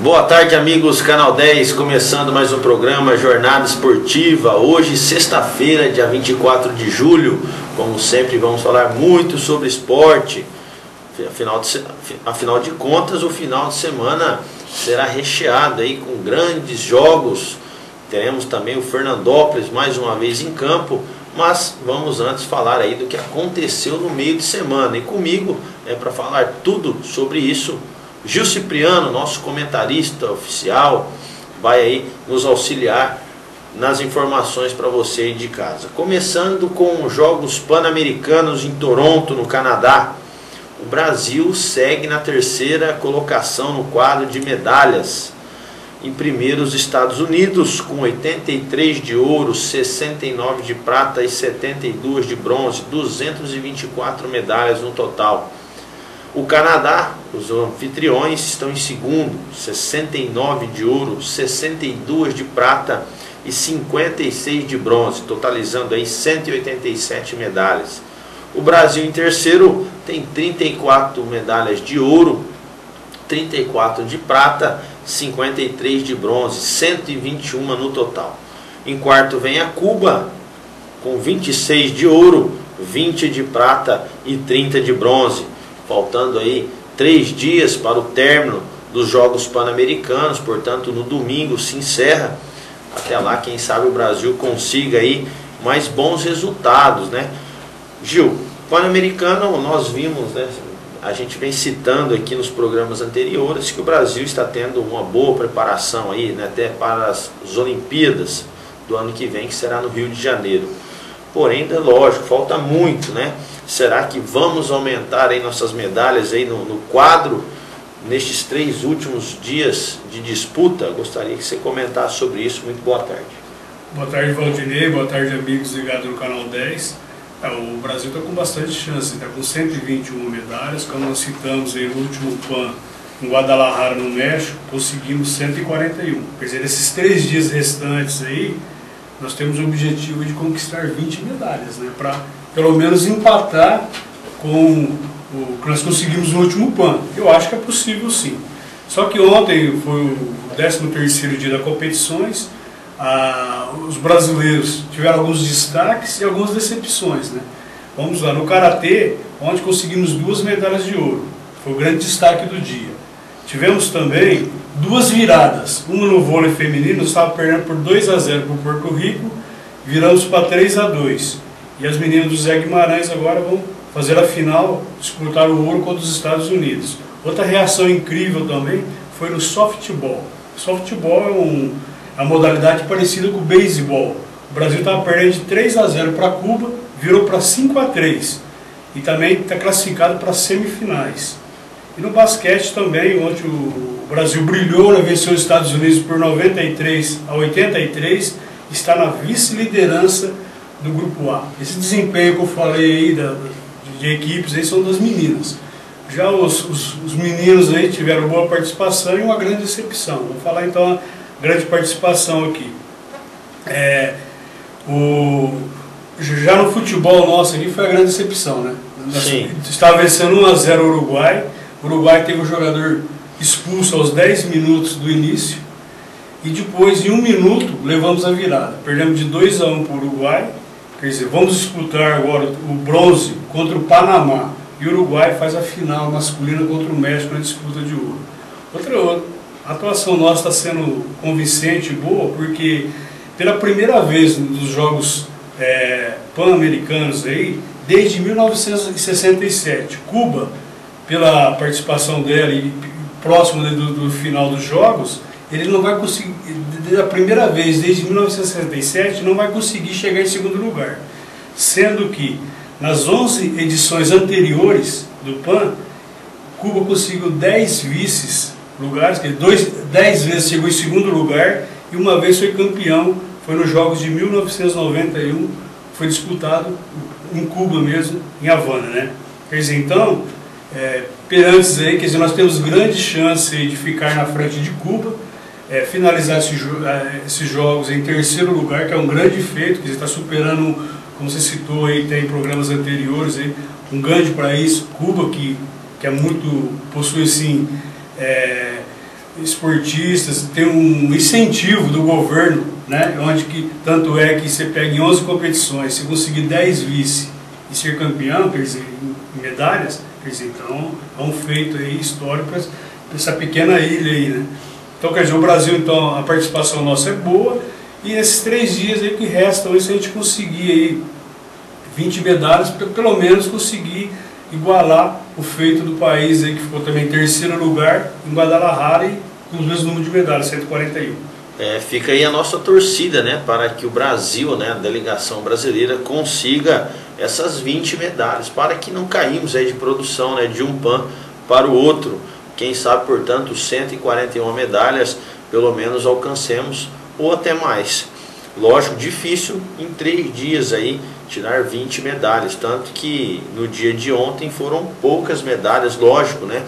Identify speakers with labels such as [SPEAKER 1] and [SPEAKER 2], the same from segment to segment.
[SPEAKER 1] Boa tarde, amigos Canal 10, começando mais um programa Jornada Esportiva. Hoje, sexta-feira, dia 24 de julho, como sempre vamos falar muito sobre esporte. Afinal de contas, o final de semana será recheado aí com grandes jogos. Teremos também o Fernandópolis mais uma vez em campo, mas vamos antes falar aí do que aconteceu no meio de semana. E comigo, para falar tudo sobre isso, Gil Cipriano, nosso comentarista oficial, vai aí nos auxiliar nas informações para você aí de casa. Começando com os Jogos Pan-Americanos em Toronto, no Canadá. O Brasil segue na terceira colocação no quadro de medalhas. Em primeiro, os Estados Unidos, com 83 de ouro, 69 de prata e 72 de bronze, 224 medalhas no total. O Canadá, os anfitriões, estão em segundo, 69 de ouro, 62 de prata e 56 de bronze, totalizando aí 187 medalhas. O Brasil em terceiro tem 34 medalhas de ouro, 34 de prata, 53 de bronze, 121 no total. Em quarto vem a Cuba, com 26 de ouro, 20 de prata e 30 de bronze. Faltando aí 3 dias para o término dos Jogos Pan-Americanos, portanto no domingo se encerra. Até lá, quem sabe o Brasil consiga aí mais bons resultados, né? Gil, Pan-Americano, nós vimos, né? A gente vem citando aqui nos programas anteriores que o Brasil está tendo uma boa preparação aí, né? Até para as Olimpíadas do ano que vem, que será no Rio de Janeiro. Porém, é lógico, falta muito, né? Será que vamos aumentar aí nossas medalhas aí no quadro nestes 3 últimos dias de disputa? Gostaria que você comentasse sobre isso. Muito boa tarde.
[SPEAKER 2] Boa tarde, Valdinei. Boa tarde, amigos ligados no Canal 10. O Brasil está com bastante chance, está com 121 medalhas. Como nós citamos aí no último PAN em Guadalajara, no México, conseguimos 141. Quer dizer, esses 3 dias restantes aí, nós temos o objetivo de conquistar 20 medalhas, né? Para pelo menos empatar com o que nós conseguimos no último PAN. Eu acho que é possível sim. Só que ontem foi o 13º dia das competições, os brasileiros tiveram alguns destaques e algumas decepções, né? Vamos lá, no Karatê, onde conseguimos 2 medalhas de ouro, foi o grande destaque do dia. Tivemos também 2 viradas, uma no vôlei feminino, nós estávamos perdendo por 2-0 para o Porto Rico, viramos para 3-2. E as meninas do Zé Guimarães agora vão fazer a final, disputar o ouro contra os Estados Unidos. Outra reação incrível também foi no softball. Softball é uma modalidade parecida com o beisebol. O Brasil estava perdendo de 3-0 para Cuba, virou para 5-3. E também está classificado para as semifinais. E no basquete também, onde o Brasil brilhou, né, venceu os Estados Unidos por 93-83, está na vice-liderança do Grupo A. Esse desempenho que eu falei aí de equipes aí são das meninas. Já os meninos aí tiveram boa participação e uma grande decepção. Vou falar então a grande participação aqui. Já no futebol nosso aqui foi a grande decepção, né?
[SPEAKER 1] Sim.
[SPEAKER 2] Estava vencendo 1-0 o Uruguai. O Uruguai teve um jogador expulso aos 10 minutos do início. E depois, em 1 minuto, levamos a virada. Perdemos de 2-1 para o Uruguai. Quer dizer, vamos disputar agora o bronze contra o Panamá. E o Uruguai faz a final masculina contra o México na disputa de ouro. Outra a atuação nossa está sendo convincente e boa, porque pela primeira vez nos Jogos Pan-Americanos aí, desde 1967, Cuba, pela participação dela e próximo do final dos Jogos, ele não vai conseguir, a primeira vez desde 1967, não vai conseguir chegar em segundo lugar. Sendo que nas 11 edições anteriores do PAN, Cuba conseguiu 10 vice-lugares, 10 vezes chegou em segundo lugar e uma vez foi campeão, foi nos Jogos de 1991, foi disputado em Cuba mesmo, em Havana, né? Quer dizer, então, perantes aí, quer dizer, nós temos grande chance de ficar na frente de Cuba, finalizar esses jogos em terceiro lugar, que é um grande feito, que está superando, como você citou aí, tem programas anteriores, aí, um grande país, Cuba, que é muito, possui assim, esportistas, tem um incentivo do governo, né? Onde que, tanto é que você pega em 11 competições, se conseguir 10 vice e ser campeão, quer dizer, em medalhas, quer dizer, então é um feito aí histórico para essa pequena ilha aí, né? Então, quer dizer, o Brasil, então, a participação nossa é boa, e esses 3 dias aí que restam, se a gente conseguir aí 20 medalhas, pelo menos conseguir igualar o feito do país aí, que ficou também em 3º lugar em Guadalajara e com os mesmos números de medalhas, 141.
[SPEAKER 1] Fica aí a nossa torcida, né, para que o Brasil, né, a delegação brasileira, consiga essas 20 medalhas, para que não caímos aí de produção, né, de um PAN para o outro. Quem sabe, portanto, 141 medalhas, pelo menos alcancemos, ou até mais. Lógico, difícil em 3 dias aí tirar 20 medalhas, tanto que no dia de ontem foram poucas medalhas, lógico, né?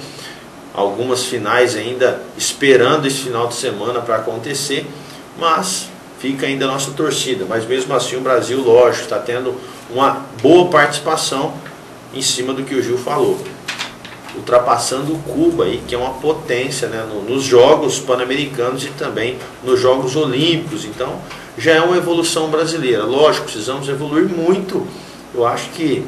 [SPEAKER 1] Algumas finais ainda esperando esse final de semana para acontecer, mas fica ainda a nossa torcida. Mas mesmo assim o Brasil, lógico, está tendo uma boa participação em cima do que o Gil falou, ultrapassando o Cuba aí, que é uma potência, né, nos Jogos Pan-Americanos e também nos Jogos Olímpicos. Então já é uma evolução brasileira. Lógico, precisamos evoluir muito. Eu acho que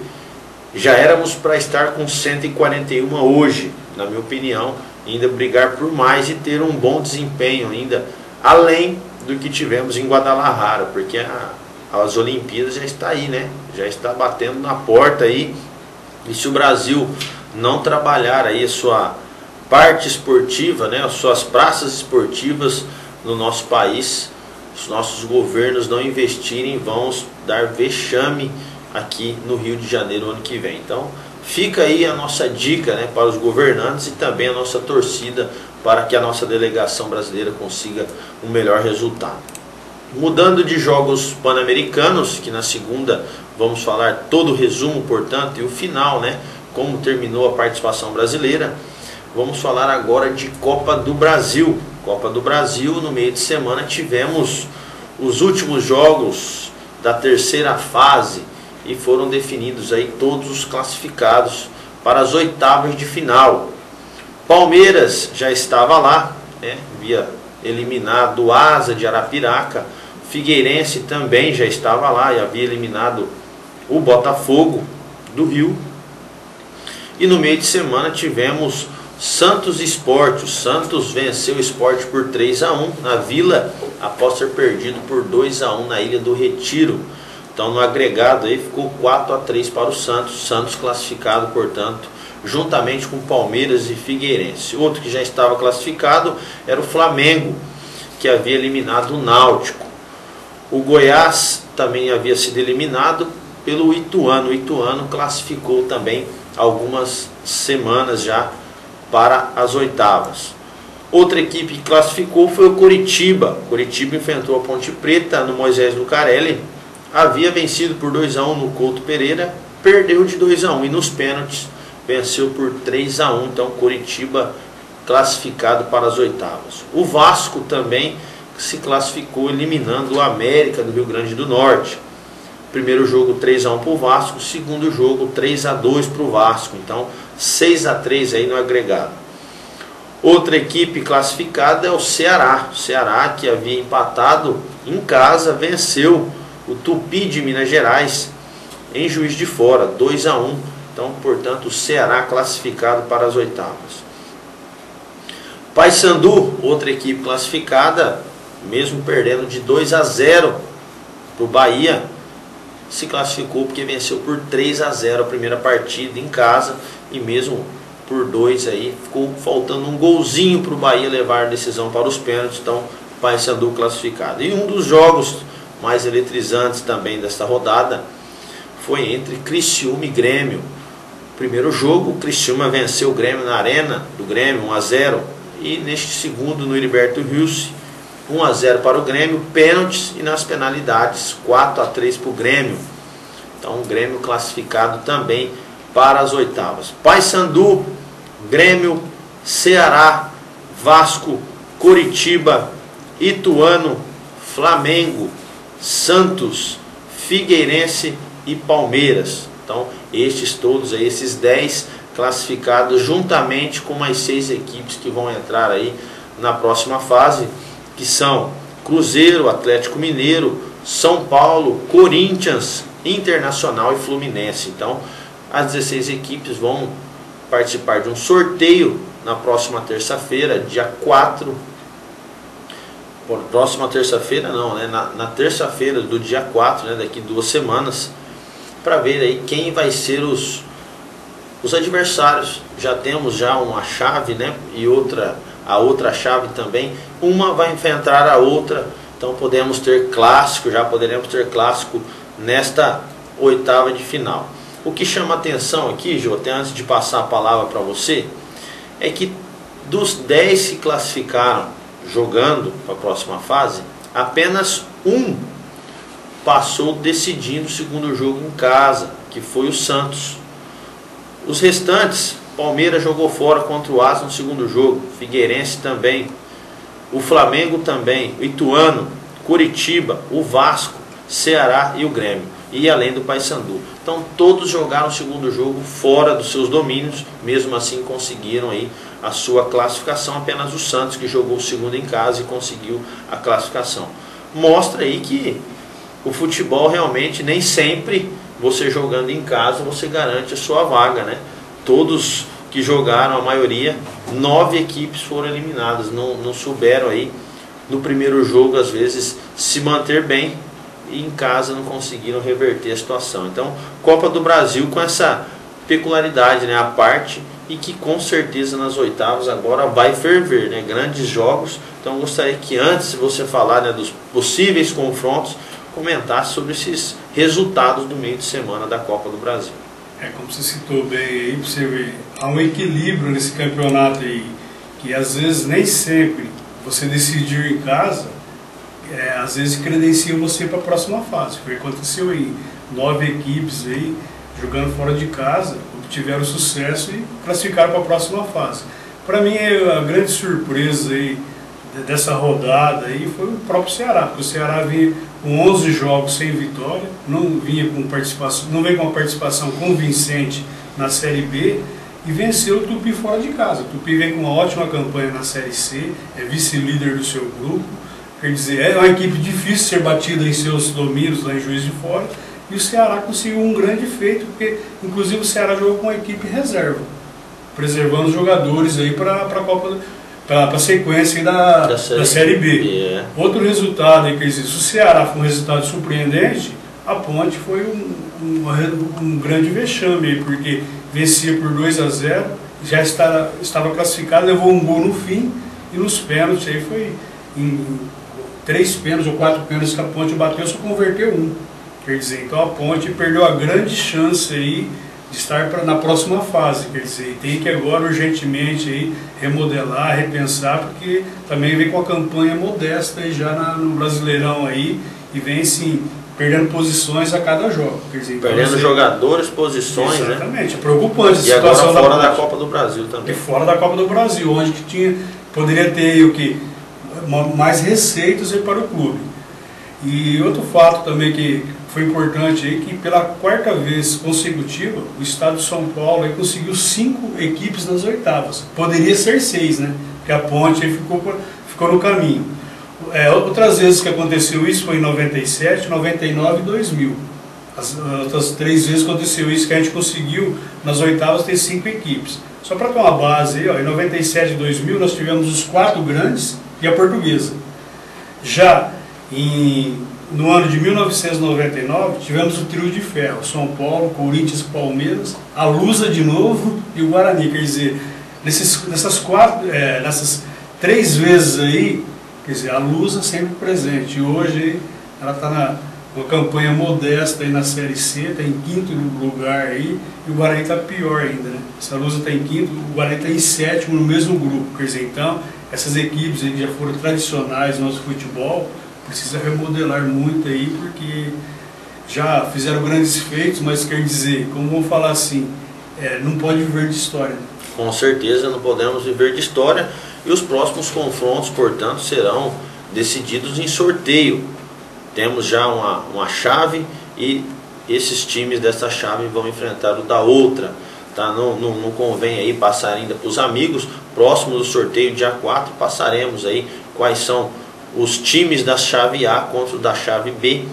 [SPEAKER 1] já éramos para estar com 141 hoje, na minha opinião, ainda brigar por mais e ter um bom desempenho ainda, além do que tivemos em Guadalajara, porque as Olimpíadas já está aí, né? Já está batendo na porta aí, e se o Brasil não trabalhar aí a sua parte esportiva, né, as suas praças esportivas no nosso país, os nossos governos não investirem, vão dar vexame aqui no Rio de Janeiro ano que vem. Então fica aí a nossa dica, né, para os governantes e também a nossa torcida para que a nossa delegação brasileira consiga um melhor resultado. Mudando de Jogos Pan-Americanos, que na segunda vamos falar todo o resumo, portanto, e o final, né, como terminou a participação brasileira, vamos falar agora de Copa do Brasil. Copa do Brasil, no meio de semana tivemos os últimos jogos da 3ª fase e foram definidos aí todos os classificados para as 8avas de final. Palmeiras já estava lá, né, havia eliminado o Asa de Arapiraca. Figueirense também já estava lá e havia eliminado o Botafogo do Rio. E no meio de semana tivemos Santos e Sport. O Santos venceu o Sport por 3-1 na Vila, após ser perdido por 2-1 na Ilha do Retiro. Então no agregado aí ficou 4-3 para o Santos. Santos classificado, portanto, juntamente com Palmeiras e Figueirense. Outro que já estava classificado era o Flamengo, que havia eliminado o Náutico. O Goiás também havia sido eliminado pelo Ituano. O Ituano classificou também algumas semanas já para as 8avas. Outra equipe que classificou foi o Coritiba. Coritiba enfrentou a Ponte Preta no Moisés Lucarelli. Havia vencido por 2-1 no Couto Pereira, perdeu de 2-1 e nos pênaltis venceu por 3-1. Então Coritiba classificado para as 8avas. O Vasco também se classificou eliminando o América do Rio Grande do Norte. Primeiro jogo 3-1 para o Vasco, segundo jogo 3-2 para o Vasco. Então 6-3 aí no agregado. Outra equipe classificada é o Ceará. O Ceará, que havia empatado em casa, venceu o Tupi de Minas Gerais em Juiz de Fora, 2-1. Então, portanto, o Ceará classificado para as 8avas. Paysandu, outra equipe classificada, mesmo perdendo de 2-0 para o Bahia, se classificou porque venceu por 3-0 a primeira partida em casa, e mesmo por 2 aí, ficou faltando um golzinho para o Bahia levar a decisão para os pênaltis. Então Paysandu classificado. E um dos jogos mais eletrizantes também desta rodada foi entre Criciúma e Grêmio. Primeiro jogo, o Criciúma venceu o Grêmio na arena do Grêmio, 1-0, e neste segundo no Heriberto Rios, 1-0 para o Grêmio, pênaltis, e nas penalidades 4-3 para o Grêmio. Então o Grêmio classificado também para as 8avas. Paysandu, Grêmio, Ceará, Vasco, Coritiba, Ituano, Flamengo, Santos, Figueirense e Palmeiras. Então estes todos aí, esses 10 classificados, juntamente com mais 6 equipes que vão entrar aí na próxima fase, que são Cruzeiro, Atlético Mineiro, São Paulo, Corinthians, Internacional e Fluminense. Então, as 16 equipes vão participar de um sorteio na próxima terça-feira, dia 4. Próxima terça-feira não, né? Na terça-feira do dia 4, né? Daqui 2 semanas, para ver aí quem vai ser os adversários. Já temos uma chave, né? E a outra chave também. Uma vai enfrentar a outra. Então podemos ter clássico, já poderemos ter clássico nesta oitava de final. O que chama atenção aqui, Jô, até antes de passar a palavra para você, é que dos 10 que classificaram jogando para a próxima fase, apenas um passou decidindo o segundo jogo em casa, que foi o Santos. Os restantes, Palmeiras jogou fora contra o Asa no segundo jogo, Figueirense também, o Flamengo também, o Ituano, Curitiba, o Vasco, Ceará e o Grêmio, e além do Paysandu. Então todos jogaram o segundo jogo fora dos seus domínios, mesmo assim conseguiram aí a sua classificação. Apenas o Santos, que jogou o segundo em casa e conseguiu a classificação. Mostra aí que o futebol realmente nem sempre você jogando em casa você garante a sua vaga, né? Todos que jogaram, a maioria, 9 equipes foram eliminadas, não souberam aí no primeiro jogo às vezes se manter bem, e em casa não conseguiram reverter a situação. Então, Copa do Brasil com essa peculiaridade, né, a parte, e que com certeza nas oitavas agora vai ferver, né, grandes jogos. Então eu gostaria que antes de você falar, né, dos possíveis confrontos, comentasse sobre esses resultados do meio de semana da Copa do Brasil.
[SPEAKER 2] Como você citou bem aí, para você ver, há um equilíbrio nesse campeonato aí, que às vezes nem sempre você decidir em casa, às vezes credencia você para a próxima fase. Foi o que aconteceu aí, 9 equipes aí jogando fora de casa obtiveram sucesso e classificaram para a próxima fase. Para mim, a grande surpresa aí dessa rodada aí foi o próprio Ceará, porque o Ceará vinha com 11 jogos sem vitória, não vem com uma participação convincente na Série B, e venceu o Tupi fora de casa. O Tupi vem com uma ótima campanha na Série C, é vice-líder do seu grupo. Quer dizer, é uma equipe difícil de ser batida em seus domínios lá em Juiz de Fora, e o Ceará conseguiu um grande feito, porque inclusive o Ceará jogou com uma equipe reserva, preservando os jogadores aí para a Copa, para a sequência da Série B. Outro resultado aí, quer dizer, se o Ceará foi um resultado surpreendente, a Ponte foi um grande vexame aí, porque vencia por 2-0, já estava classificado, levou um gol no fim, e nos pênaltis aí foi em 3 pênaltis ou 4 pênaltis que a Ponte bateu, só converteu um. Quer dizer, então a Ponte perdeu a grande chance aí de estar na próxima fase. Quer dizer, tem que agora urgentemente aí remodelar, repensar, porque também vem com a campanha modesta aí já no Brasileirão aí, e vem sim perdendo posições a cada jogo. Quer dizer, então,
[SPEAKER 1] perdendo jogadores, posições,
[SPEAKER 2] exatamente, né? É preocupante a
[SPEAKER 1] situação. E agora fora da Copa do Brasil também.
[SPEAKER 2] E fora da Copa do Brasil, onde que poderia ter aí o quê? Mais receitas aí para o clube. E outro fato também que foi importante aí, que pela 4ª vez consecutiva, o estado de São Paulo aí conseguiu 5 equipes nas oitavas. Poderia ser 6, né? Porque a Ponte aí ficou no caminho. Outras vezes que aconteceu isso foi em 97, 99 e 2000. As outras 3 vezes aconteceu isso, que a gente conseguiu nas oitavas ter 5 equipes. Só para ter uma base aí, ó, em 97 e 2000 nós tivemos os 4 grandes e a Portuguesa. Já no ano de 1999 tivemos o trio de ferro, São Paulo, Corinthians, Palmeiras, a Lusa de novo e o Guarani. Quer dizer, nessas 3 vezes aí, quer dizer, a Lusa sempre presente. E hoje ela está uma campanha modesta aí na Série C, está em 5º lugar aí, e o Guarani está pior ainda, né? Essa Lusa está em 5º, o Guarani está em 7º no mesmo grupo. Quer dizer, então, essas equipes aí que já foram tradicionais no nosso futebol, precisa remodelar muito aí, porque já fizeram grandes feitos, mas quer dizer, como vamos falar assim, não pode viver de história. Né?
[SPEAKER 1] Com certeza não podemos viver de história, e os próximos confrontos, portanto, serão decididos em sorteio. Temos já uma chave, e esses times dessa chave vão enfrentar o da outra. tá? Não convém aí passar ainda para os amigos. Próximo do sorteio, dia 4, passaremos aí quais são os times da chave A contra o da chave B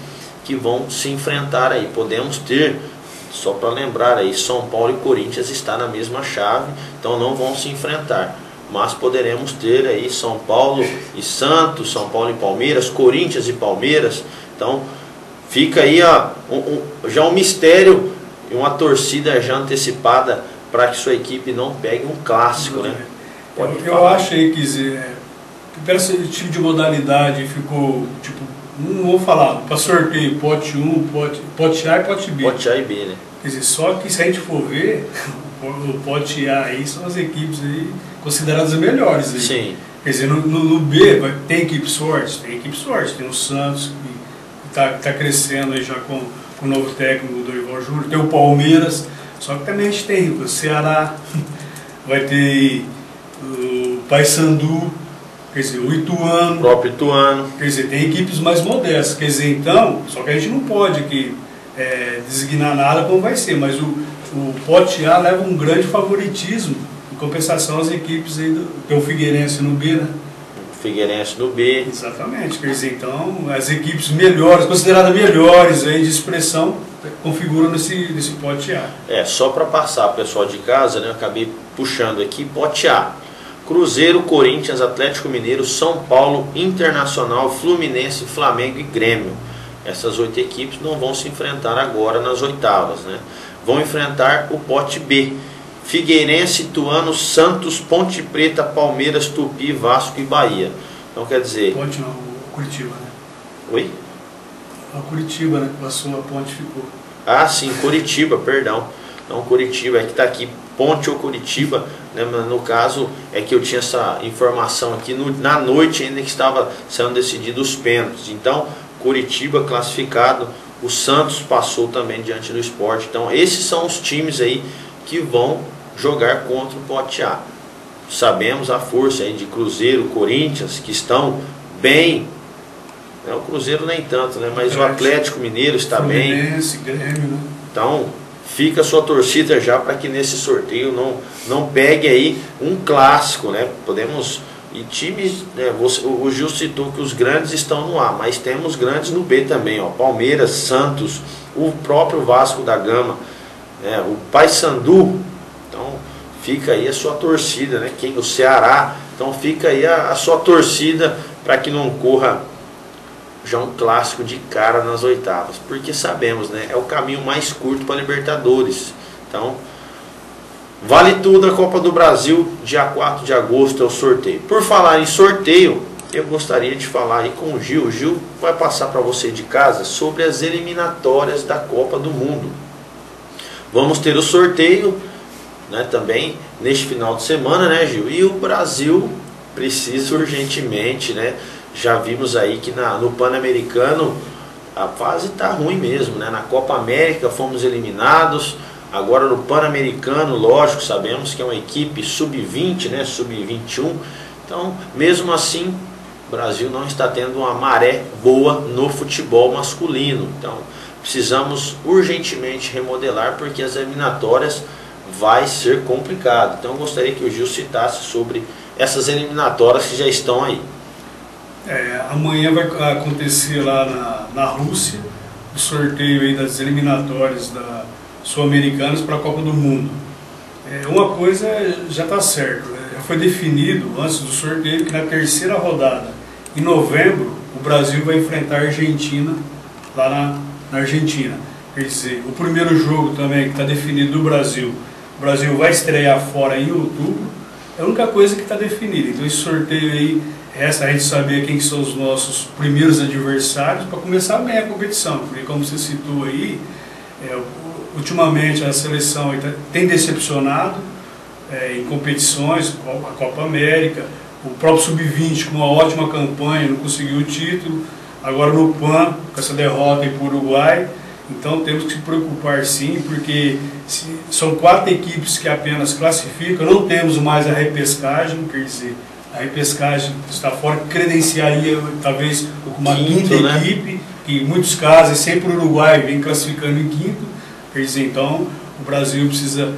[SPEAKER 1] que vão se enfrentar aí. Podemos ter, só para lembrar aí, São Paulo e Corinthians está na mesma chave, então não vão se enfrentar. Mas poderemos ter aí São Paulo e Santos, São Paulo e Palmeiras, Corinthians e Palmeiras. Então fica aí já um mistério e uma torcida já antecipada para que sua equipe não pegue um clássico, né?
[SPEAKER 2] Eu acho aí que esse tipo de modalidade ficou, tipo, não vou falar, para sorteio, pote 1, pote A e pote B.
[SPEAKER 1] Pote A e B, né?
[SPEAKER 2] Quer dizer, só que se a gente for ver, o pote A aí são as equipes aí consideradas melhores aí.
[SPEAKER 1] Sim.
[SPEAKER 2] Quer dizer, no B tem equipes fortes, tem o Santos que está crescendo aí já com o novo técnico do Dorival Júnior, tem o Palmeiras, só que também a gente tem o Ceará, vai ter o Paysandu, quer dizer, o Ituano.
[SPEAKER 1] O próprio Ituano.
[SPEAKER 2] Quer dizer, tem equipes mais modestas, quer dizer, então, só que a gente não pode aqui designar nada como vai ser, mas o pote A leva um grande favoritismo, em compensação as equipes aí tem o Figueirense no B, né?
[SPEAKER 1] Figueirense no B.
[SPEAKER 2] Exatamente, quer dizer, então as equipes melhores, consideradas melhores aí de expressão, configuram nesse pote A.
[SPEAKER 1] Só para passar, pessoal de casa, né, eu acabei puxando aqui, pote A. Cruzeiro, Corinthians, Atlético Mineiro, São Paulo, Internacional, Fluminense, Flamengo e Grêmio. Essas 8 equipes não vão se enfrentar agora nas oitavas, né? Vão enfrentar o pote B. Figueirense, Ituano, Santos, Ponte Preta, Palmeiras, Tupi, Vasco e Bahia. Então quer dizer...
[SPEAKER 2] Ponte não, o Curitiba, né?
[SPEAKER 1] Oi?
[SPEAKER 2] O Curitiba, né? Passou a Ponte, ficou.
[SPEAKER 1] Ah, sim, Curitiba, perdão. Não, Curitiba, é que está aqui Ponte ou Curitiba, né? No caso é que eu tinha essa informação aqui na noite ainda que estava sendo decididos os pênaltis. Então, Curitiba classificado, o Santos passou também diante do Sport. Então, esses são os times aí que vão jogar contra o pote A. Sabemos a força aí de Cruzeiro, Corinthians, que estão bem. O Cruzeiro nem tanto, né? Mas o Atlético Mineiro está
[SPEAKER 2] Fluminense,
[SPEAKER 1] bem.
[SPEAKER 2] Grêmio, né?
[SPEAKER 1] Então, fica a sua torcida já para que nesse sorteio não pegue aí um clássico, né? Podemos... E times, né, o Gil citou que os grandes estão no A, mas temos grandes no B também, ó. Palmeiras, Santos, o próprio Vasco da Gama, né, o Paysandu. Então fica aí a sua torcida, né? O Ceará. Então fica aí a sua torcida para que não corra já um clássico de cara nas oitavas, porque sabemos, né, é o caminho mais curto para a Libertadores. Então vale tudo a Copa do Brasil, dia 4 de agosto é o sorteio. Por falar em sorteio, eu gostaria de falar aí com o Gil. O Gil vai passar para você de casa sobre as eliminatórias da Copa do Mundo. Vamos ter o sorteio, né, também neste final de semana, né, Gil? E o Brasil precisa urgentemente, né? Já vimos aí que no Pan-Americano a fase está ruim mesmo, né? Na Copa América fomos eliminados. Agora no Pan-Americano, lógico, sabemos que é uma equipe sub-20, né, sub-21. Então, mesmo assim, o Brasil não está tendo uma maré boa no futebol masculino. Então, precisamos urgentemente remodelar, porque as eliminatórias vai ser complicado. Então, eu gostaria que o Gil citasse sobre essas eliminatórias que já estão aí.
[SPEAKER 2] Amanhã vai acontecer lá na Rússia o sorteio aí das eliminatórias sul-americanas para a Copa do Mundo. Uma coisa já está certo, né? Já foi definido antes do sorteio que na terceira rodada, em novembro, o Brasil vai enfrentar a Argentina lá na Argentina. Quer dizer, o primeiro jogo também que está definido do Brasil, o Brasil vai estrear fora em outubro, é a única coisa que está definida. Então esse sorteio aí, a gente saber quem são os nossos primeiros adversários para começar bem a competição, porque como você citou aí, ultimamente a seleção tem decepcionado em competições, a Copa América, o próprio Sub-20 com uma ótima campanha, não conseguiu o título, agora no PAN, com essa derrota para o Uruguai. Então temos que se preocupar sim, porque são 4 equipes que apenas classificam, não temos mais a repescagem, quer dizer, a repescagem está fora, credenciaria talvez uma quinta equipe, que em muitos casos sempre o Uruguai vem classificando em quinto. Quer dizer, então o Brasil precisa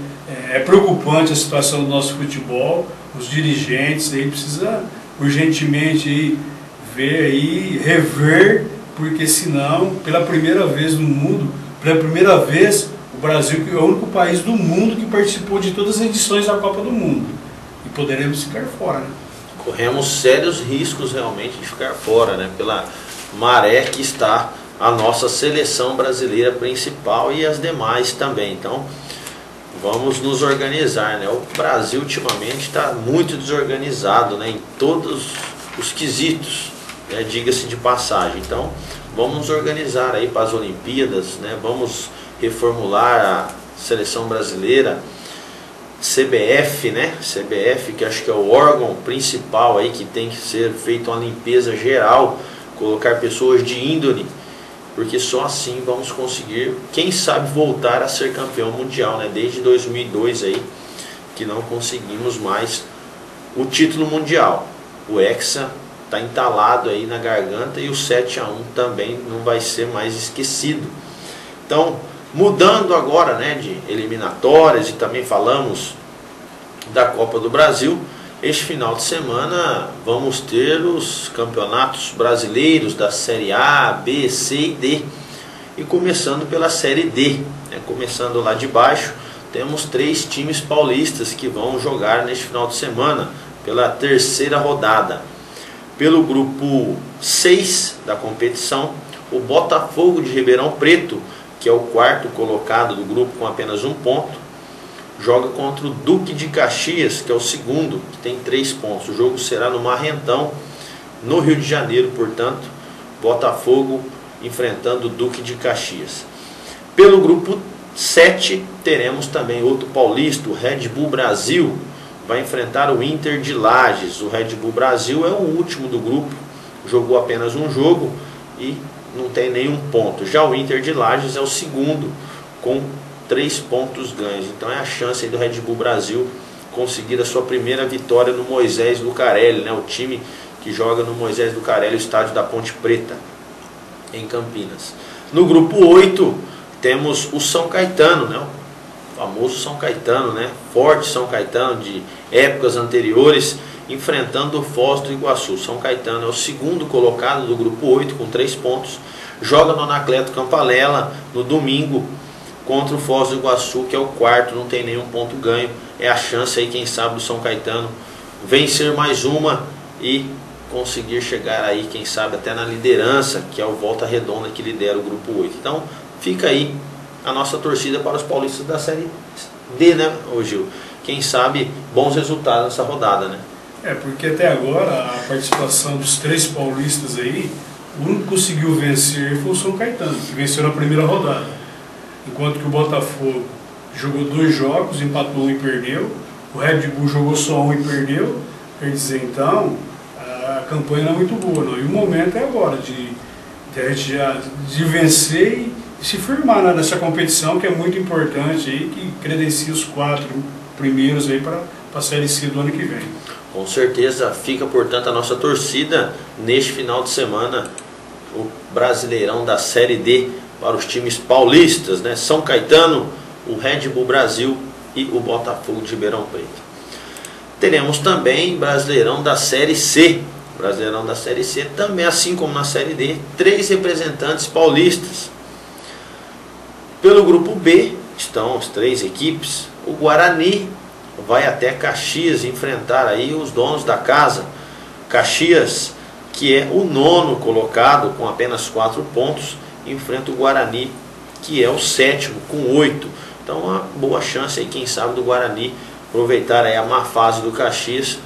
[SPEAKER 2] É preocupante a situação do nosso futebol, os dirigentes aí precisam urgentemente aí ver aí, rever, porque senão, pela primeira vez no mundo, pela primeira vez, o Brasil é o único país do mundo que participou de todas as edições da Copa do Mundo. E poderemos ficar fora, né?
[SPEAKER 1] Corremos sérios riscos realmente de ficar fora, né? Pela maré que está a nossa seleção brasileira principal e as demais também. Então, vamos nos organizar, né? O Brasil ultimamente está muito desorganizado, né? Em todos os quesitos, né? Diga-se de passagem. Então, vamos nos organizar aí para as Olimpíadas, né? Vamos reformular a seleção brasileira, CBF, né? CBF, que acho que é o órgão principal aí que tem que ser feita uma limpeza geral, colocar pessoas de índole, porque só assim vamos conseguir, quem sabe, voltar a ser campeão mundial, né? Desde 2002 aí que não conseguimos mais o título mundial. O Hexa está entalado aí na garganta e o 7-1 também não vai ser mais esquecido. Então, mudando agora, né, de eliminatórias, e também falamos da Copa do Brasil, este final de semana vamos ter os campeonatos brasileiros da Série A, B, C e D. E começando pela Série D, né, começando lá de baixo, temos 3 times paulistas que vão jogar neste final de semana pela terceira rodada. Pelo grupo 6 da competição, o Botafogo de Ribeirão Preto, que é o 4º colocado do grupo com apenas 1 ponto, joga contra o Duque de Caxias, que é o 2º, que tem 3 pontos. O jogo será no Marrentão, no Rio de Janeiro, portanto, Botafogo enfrentando o Duque de Caxias. Pelo grupo 7, teremos também outro paulista, o Red Bull Brasil, vai enfrentar o Inter de Lages. O Red Bull Brasil é o último do grupo, jogou apenas um jogo e não tem nenhum ponto. Já o Inter de Lages é o 2º, com 3 pontos ganhos. Então é a chance aí do Red Bull Brasil conseguir a sua primeira vitória no Moisés Lucarelli, né? O time que joga no Moisés Lucarelli, o estádio da Ponte Preta, em Campinas. No grupo 8, temos o São Caetano, né? O famoso São Caetano, né? Forte São Caetano de épocas anteriores, enfrentando o Foz do Iguaçu. São Caetano é o 2º colocado do grupo 8 com 3 pontos. Joga no Anacleto Campalela no domingo contra o Foz do Iguaçu, que é o 4º, não tem nenhum ponto ganho. É a chance aí, quem sabe, do São Caetano vencer mais uma e conseguir chegar aí, quem sabe, até na liderança, que é o Volta Redonda que lidera o grupo 8. Então fica aí a nossa torcida para os paulistas da Série D, né, ô Gil? Quem sabe bons resultados nessa rodada, né?
[SPEAKER 2] Porque até agora a participação dos 3 paulistas aí, o único que conseguiu vencer foi o São Caetano, que venceu na primeira rodada. Enquanto que o Botafogo jogou 2 jogos, empatou 1 e perdeu. O Red Bull jogou só 1 e perdeu. Quer dizer, então, a campanha não é muito boa, não. E o momento é agora de vencer e se firmar, né, nessa competição, que é muito importante, aí, que credencia os 4 primeiros aí para a Série C do ano que vem.
[SPEAKER 1] Com certeza fica, portanto, a nossa torcida neste final de semana, o Brasileirão da Série D, para os times paulistas, né? São Caetano, o Red Bull Brasil e o Botafogo de Ribeirão Preto. Teremos também Brasileirão da Série C. Brasileirão da Série C também, assim como na Série D, 3 representantes paulistas. Pelo grupo B estão as 3 equipes. O Guarani vai até Caxias enfrentar aí os donos da casa. Caxias, que é o 9º colocado com apenas 4 pontos, enfrenta o Guarani, que é o 7º com 8. Então uma boa chance aí, quem sabe, do Guarani aproveitar aí a má fase do Caxias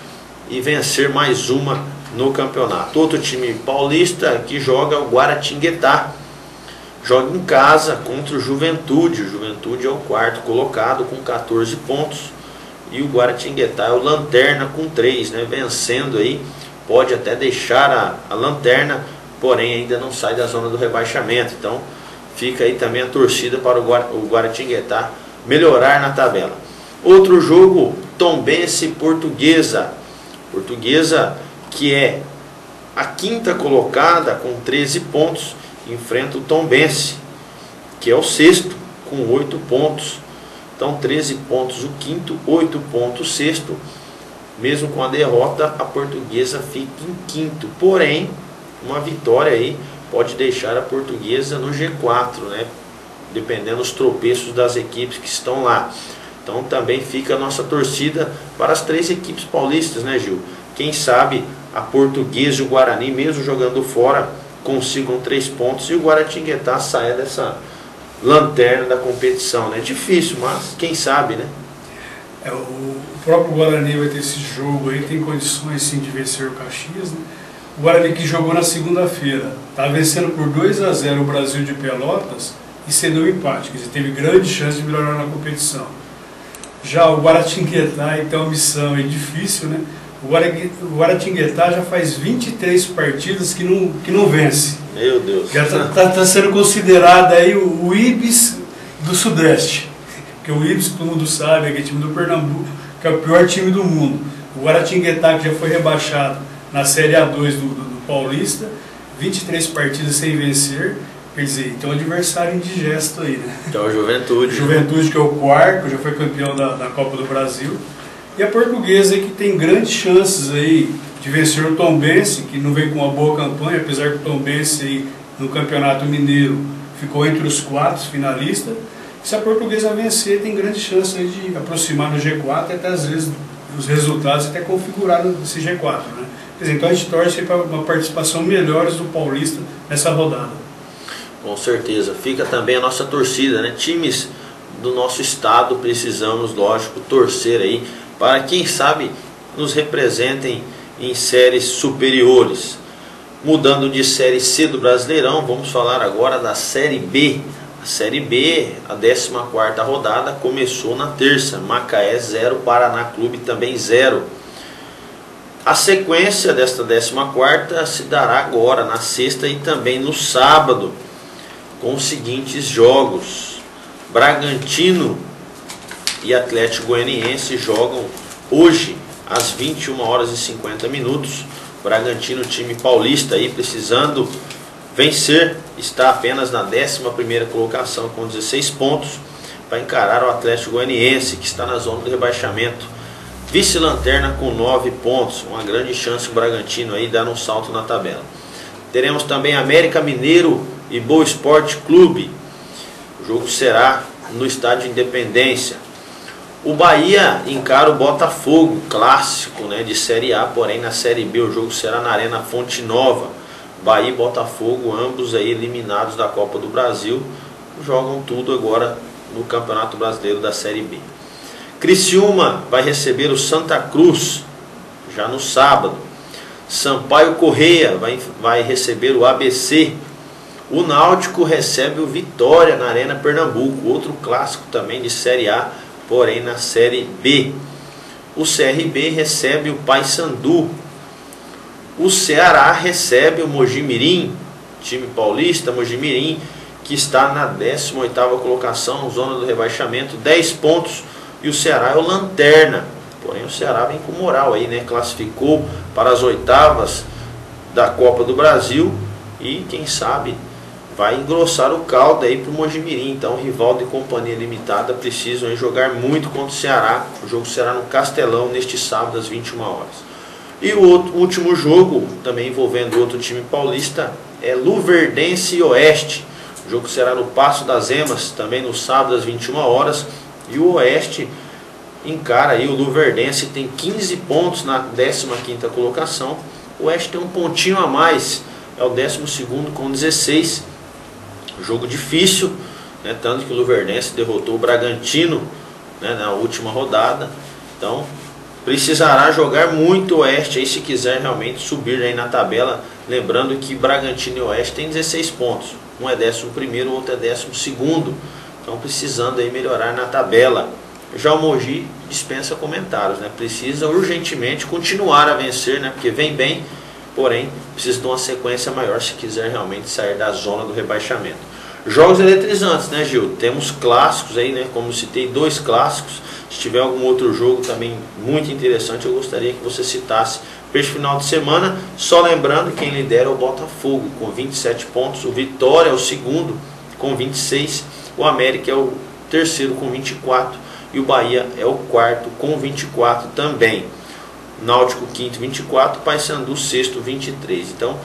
[SPEAKER 1] e vencer mais uma no campeonato. Outro time paulista que joga é o Guaratinguetá. Joga em casa contra o Juventude. O Juventude é o 4º colocado com 14 pontos. E o Guaratinguetá é o lanterna com 3, né? Vencendo aí, pode até deixar a lanterna, porém ainda não sai da zona do rebaixamento. Então fica aí também a torcida para o Guaratinguetá melhorar na tabela. Outro jogo, Tombense e Portuguesa. Portuguesa, que é a 5ª colocada com 13 pontos, enfrenta o Tombense, que é o 6º com 8 pontos. Então 13 pontos o quinto, 8 pontos o sexto. Mesmo com a derrota, a Portuguesa fica em quinto. Porém, uma vitória aí pode deixar a Portuguesa no G4, né? Dependendo dos tropeços das equipes que estão lá. Então também fica a nossa torcida para as 3 equipes paulistas, né, Gil? Quem sabe a Portuguesa e o Guarani, mesmo jogando fora, consigam 3 pontos e o Guaratinguetá saia dessa lanterna da competição, né? Difícil, mas quem sabe, né?
[SPEAKER 2] O próprio Guarani vai ter esse jogo aí, tem condições sim de vencer o Caxias, né? O Guarani que jogou na segunda-feira, está vencendo por 2-0 o Brasil de Pelotas e cedeu o empate, quer dizer, teve grande chance de melhorar na competição. Já o Guaratinguetá tem uma missão aí difícil, né? O Guaratinguetá já faz 23 partidas que não vence.
[SPEAKER 1] Meu Deus.
[SPEAKER 2] Já está sendo considerado aí o Ibis do Sudeste. Porque o Ibis, todo mundo sabe, é aquele time do Pernambuco, que é o pior time do mundo. O Guaratinguetá, que já foi rebaixado na Série A2 do Paulista, 23 partidas sem vencer. Quer dizer, tem um adversário indigesto aí, né?
[SPEAKER 1] Então a Juventude.
[SPEAKER 2] Juventude, que é o quarto, já foi campeão da Copa do Brasil. E a Portuguesa, que tem grandes chances aí de vencer o Tombense, que não vem com uma boa campanha, apesar que o Tombense aí, no Campeonato Mineiro ficou entre os 4 finalistas. Se a Portuguesa vencer, tem grande chance aí de aproximar no G4 e até às vezes os resultados até configurar esse G4, né? Quer dizer, então a gente torce para uma participação melhores do Paulista nessa rodada.
[SPEAKER 1] Com certeza, fica também a nossa torcida, né? Times do nosso estado precisamos, lógico, torcer aí para quem sabe nos representem em séries superiores. Mudando de Série C do Brasileirão, vamos falar agora da Série B. A Série B, a 14ª rodada, começou na terça. Macaé 0, Paraná Clube também 0. A sequência desta 14ª se dará agora, na sexta e também no sábado, com os seguintes jogos. Bragantino e Atlético Goianiense jogam hoje às 21h50. Bragantino, time paulista aí precisando vencer, está apenas na 11ª colocação com 16 pontos para encarar o Atlético Goianiense, que está na zona do rebaixamento. Vice-lanterna com 9 pontos, uma grande chance o Bragantino aí dar um salto na tabela. Teremos também América Mineiro e Boa Esporte Clube. O jogo será no Estádio Independência. O Bahia encara o Botafogo, clássico, né, de Série A, porém na Série B o jogo será na Arena Fonte Nova. Bahia e Botafogo, ambos aí eliminados da Copa do Brasil, jogam tudo agora no Campeonato Brasileiro da Série B. Criciúma vai receber o Santa Cruz já no sábado. Sampaio Correia vai receber o ABC. O Náutico recebe o Vitória na Arena Pernambuco, outro clássico também de Série A, porém na Série B. O CRB recebe o Paysandu. O Ceará recebe o Mojimirim, time paulista, Mojimirim, que está na 18ª colocação, zona do rebaixamento, 10 pontos, e o Ceará é o lanterna. Porém o Ceará vem com moral aí, né? Classificou para as 8ª da Copa do Brasil e quem sabe vai engrossar o caldo aí para o Mojimirim. Então Rivaldo e Companhia Limitada precisam aí jogar muito contra o Ceará. O jogo será no Castelão neste sábado às 21h. E o último jogo, também envolvendo outro time paulista, é Luverdense e Oeste. O jogo será no Paço das Emas, também no sábado às 21h. E o Oeste encara aí o Luverdense, tem 15 pontos na 15ª colocação. O Oeste tem um pontinho a mais, é o 12º com 16. Jogo difícil, né? Tanto que o Luverdense derrotou o Bragantino, né, na última rodada. Então precisará jogar muito o Oeste aí se quiser realmente subir aí na tabela. Lembrando que Bragantino e Oeste tem 16 pontos. Um é 11º, o outro é 12º. Então precisando aí melhorar na tabela. Já o Mogi dispensa comentários, né? Precisa urgentemente continuar a vencer, né? Porque vem bem, porém precisa de uma sequência maior se quiser realmente sair da zona do rebaixamento. Jogos eletrizantes, né, Gil? Temos clássicos aí, né? Como citei, 2 clássicos. Se tiver algum outro jogo também muito interessante, eu gostaria que você citasse para este final de semana. Só lembrando, quem lidera é o Botafogo com 27 pontos, o Vitória é o segundo com 26, o América é o terceiro com 24, e o Bahia é o quarto com 24 também. Náutico quinto 24, Paysandu sexto 23. Então,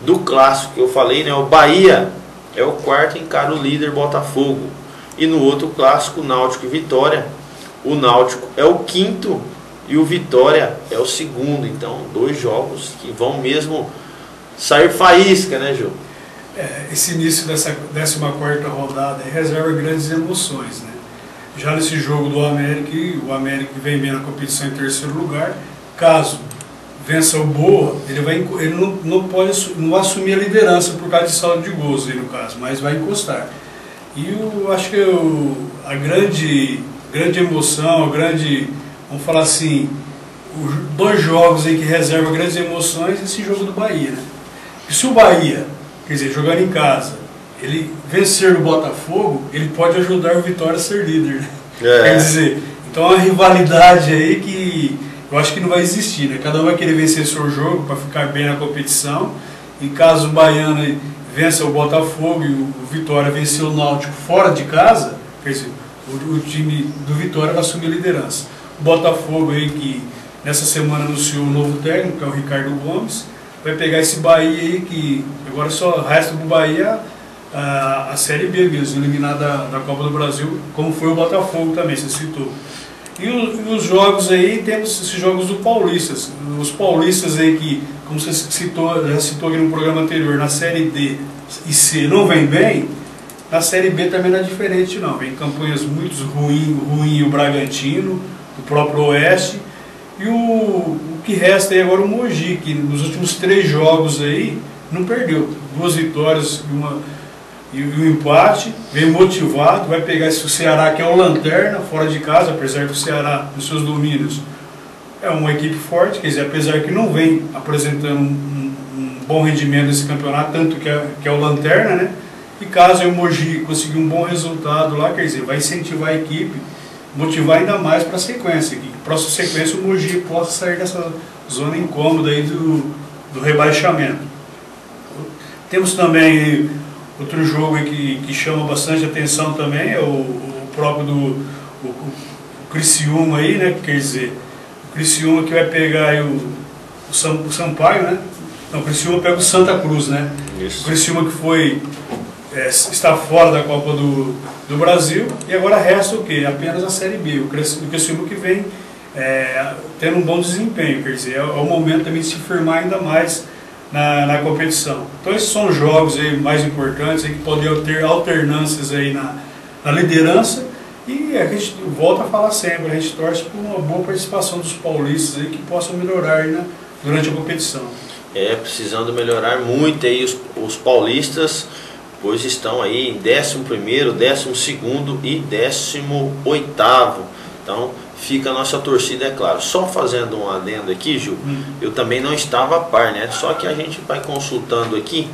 [SPEAKER 1] do clássico que eu falei, né, o Bahia é o quarto, encara o líder Botafogo. E no outro clássico, Náutico e Vitória, o Náutico é o quinto e o Vitória é o segundo. Então, dois jogos que vão mesmo sair faísca, né, Gil?
[SPEAKER 2] Esse início dessa 14ª rodada reserva grandes emoções, né? Já nesse jogo do América, o América vem bem na competição em terceiro lugar. Caso vença o Boa, ele não pode não assumir a liderança por causa de saldo de gols, aí no caso, mas vai encostar. E eu acho que a grande emoção, vamos falar assim, os dois jogos aí que reservam grandes emoções é esse jogo do Bahia, né? E se o Bahia, quer dizer, jogando em casa, ele vencer o Botafogo, ele pode ajudar o Vitória a ser líder, né? Quer dizer, então é uma rivalidade aí que eu acho que não vai existir, né? Cada um vai querer vencer seu jogo para ficar bem na competição. Em caso o Baiano vença o Botafogo e o Vitória vencer o Náutico fora de casa, quer dizer, o time do Vitória vai assumir a liderança. O Botafogo aí, que nessa semana anunciou um novo técnico, que é o Ricardo Gomes, vai pegar esse Bahia aí, que agora só resta do Bahia a Série B mesmo, eliminada da Copa do Brasil, como foi o Botafogo também, você citou. E os jogos aí, temos esses jogos do Paulistas. Os paulistas aí que, como você já citou aqui no programa anterior, na Série D e C não vem bem, na Série B também não é diferente não. Vem campanhas muito ruins o Bragantino, o próprio Oeste, e o que resta aí agora o Mogi, que nos últimos 3 jogos aí não perdeu. 2 vitórias e um empate, vem motivado, vai pegar esse Ceará, que é o lanterna, fora de casa, apesar que o Ceará, nos seus domínios, é uma equipe forte, quer dizer, apesar que não vem apresentando um bom rendimento nesse campeonato, tanto que é o lanterna, né? E caso o Mogi conseguir um bom resultado lá, quer dizer, vai incentivar a equipe, motivar ainda mais para a sequência, que próxima sequência o Mogi possa sair dessa zona incômoda aí do rebaixamento. Temos também outro jogo aí que chama bastante atenção também, é o próprio do Criciúma aí, né? Quer dizer, o Criciúma que vai pegar aí o Sampaio, né? Não, o Criciúma pega o Santa Cruz, né? Isso. O Criciúma que está fora da Copa do Brasil, e agora resta o quê? Apenas a Série B. O Criciúma que vem tendo um bom desempenho, quer dizer, é o momento também de se firmar ainda mais na competição. Então esses são os jogos aí mais importantes, aí que podem ter alternâncias aí na liderança, e a gente volta a falar sempre, a gente torce por uma boa participação dos paulistas aí que possam melhorar aí, né, durante a competição.
[SPEAKER 1] Precisando melhorar muito aí os paulistas, pois estão aí em 11º, 12º e 18º. Então fica a nossa torcida, é claro. Só fazendo um adendo aqui, Gil, eu também não estava a par, né? Só que a gente vai consultando aqui,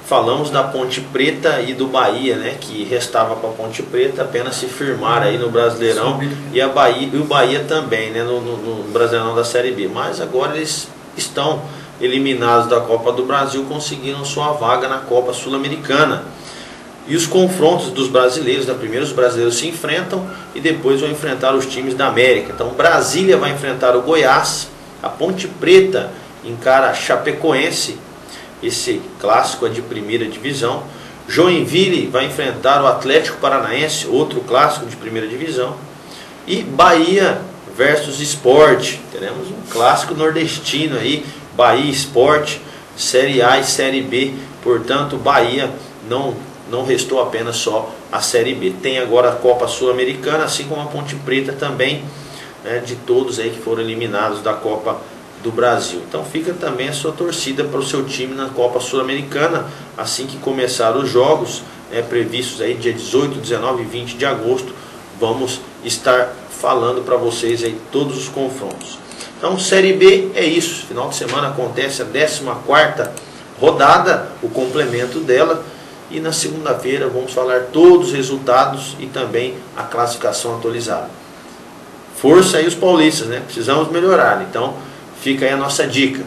[SPEAKER 1] falamos da Ponte Preta e do Bahia, né? Que restava para a Ponte Preta apenas se firmar aí no Brasileirão, e o Bahia também, né? No Brasileirão da Série B. Mas agora eles estão eliminados da Copa do Brasil, conseguiram sua vaga na Copa Sul-Americana. E os confrontos dos brasileiros, primeiro os brasileiros se enfrentam e depois vão enfrentar os times da América. Então Brasília vai enfrentar o Goiás, a Ponte Preta encara a Chapecoense, esse clássico é de primeira divisão. Joinville vai enfrentar o Atlético Paranaense, outro clássico de primeira divisão. E Bahia versus Sport, teremos um clássico nordestino aí, Bahia Sport, Série A e Série B. Portanto, Bahia não restou apenas só a Série B. Tem agora a Copa Sul-Americana, assim como a Ponte Preta também, né, de todos aí que foram eliminados da Copa do Brasil. Então fica também a sua torcida para o seu time na Copa Sul-Americana, assim que começar os jogos, previstos aí dia 18, 19 e 20 de agosto. Vamos estar falando para vocês aí todos os confrontos. Então Série B é isso, final de semana acontece a 14ª rodada, o complemento dela, e na segunda-feira vamos falar todos os resultados e também a classificação atualizada. Força aí os paulistas, né? Precisamos melhorar, então fica aí a nossa dica.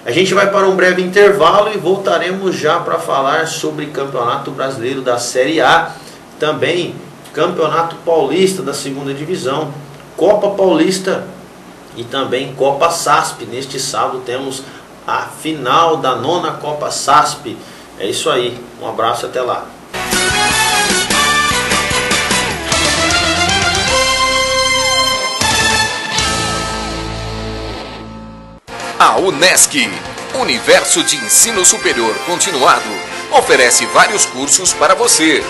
[SPEAKER 1] A gente vai para um breve intervalo e voltaremos já para falar sobre Campeonato Brasileiro da Série A, também Campeonato Paulista da segunda divisão, Copa Paulista e também Copa SASP. Neste sábado temos a final da 9ª Copa SASP. É isso aí, um abraço e até lá.
[SPEAKER 3] A Unesc, Universo de Ensino Superior Continuado, oferece vários cursos para você.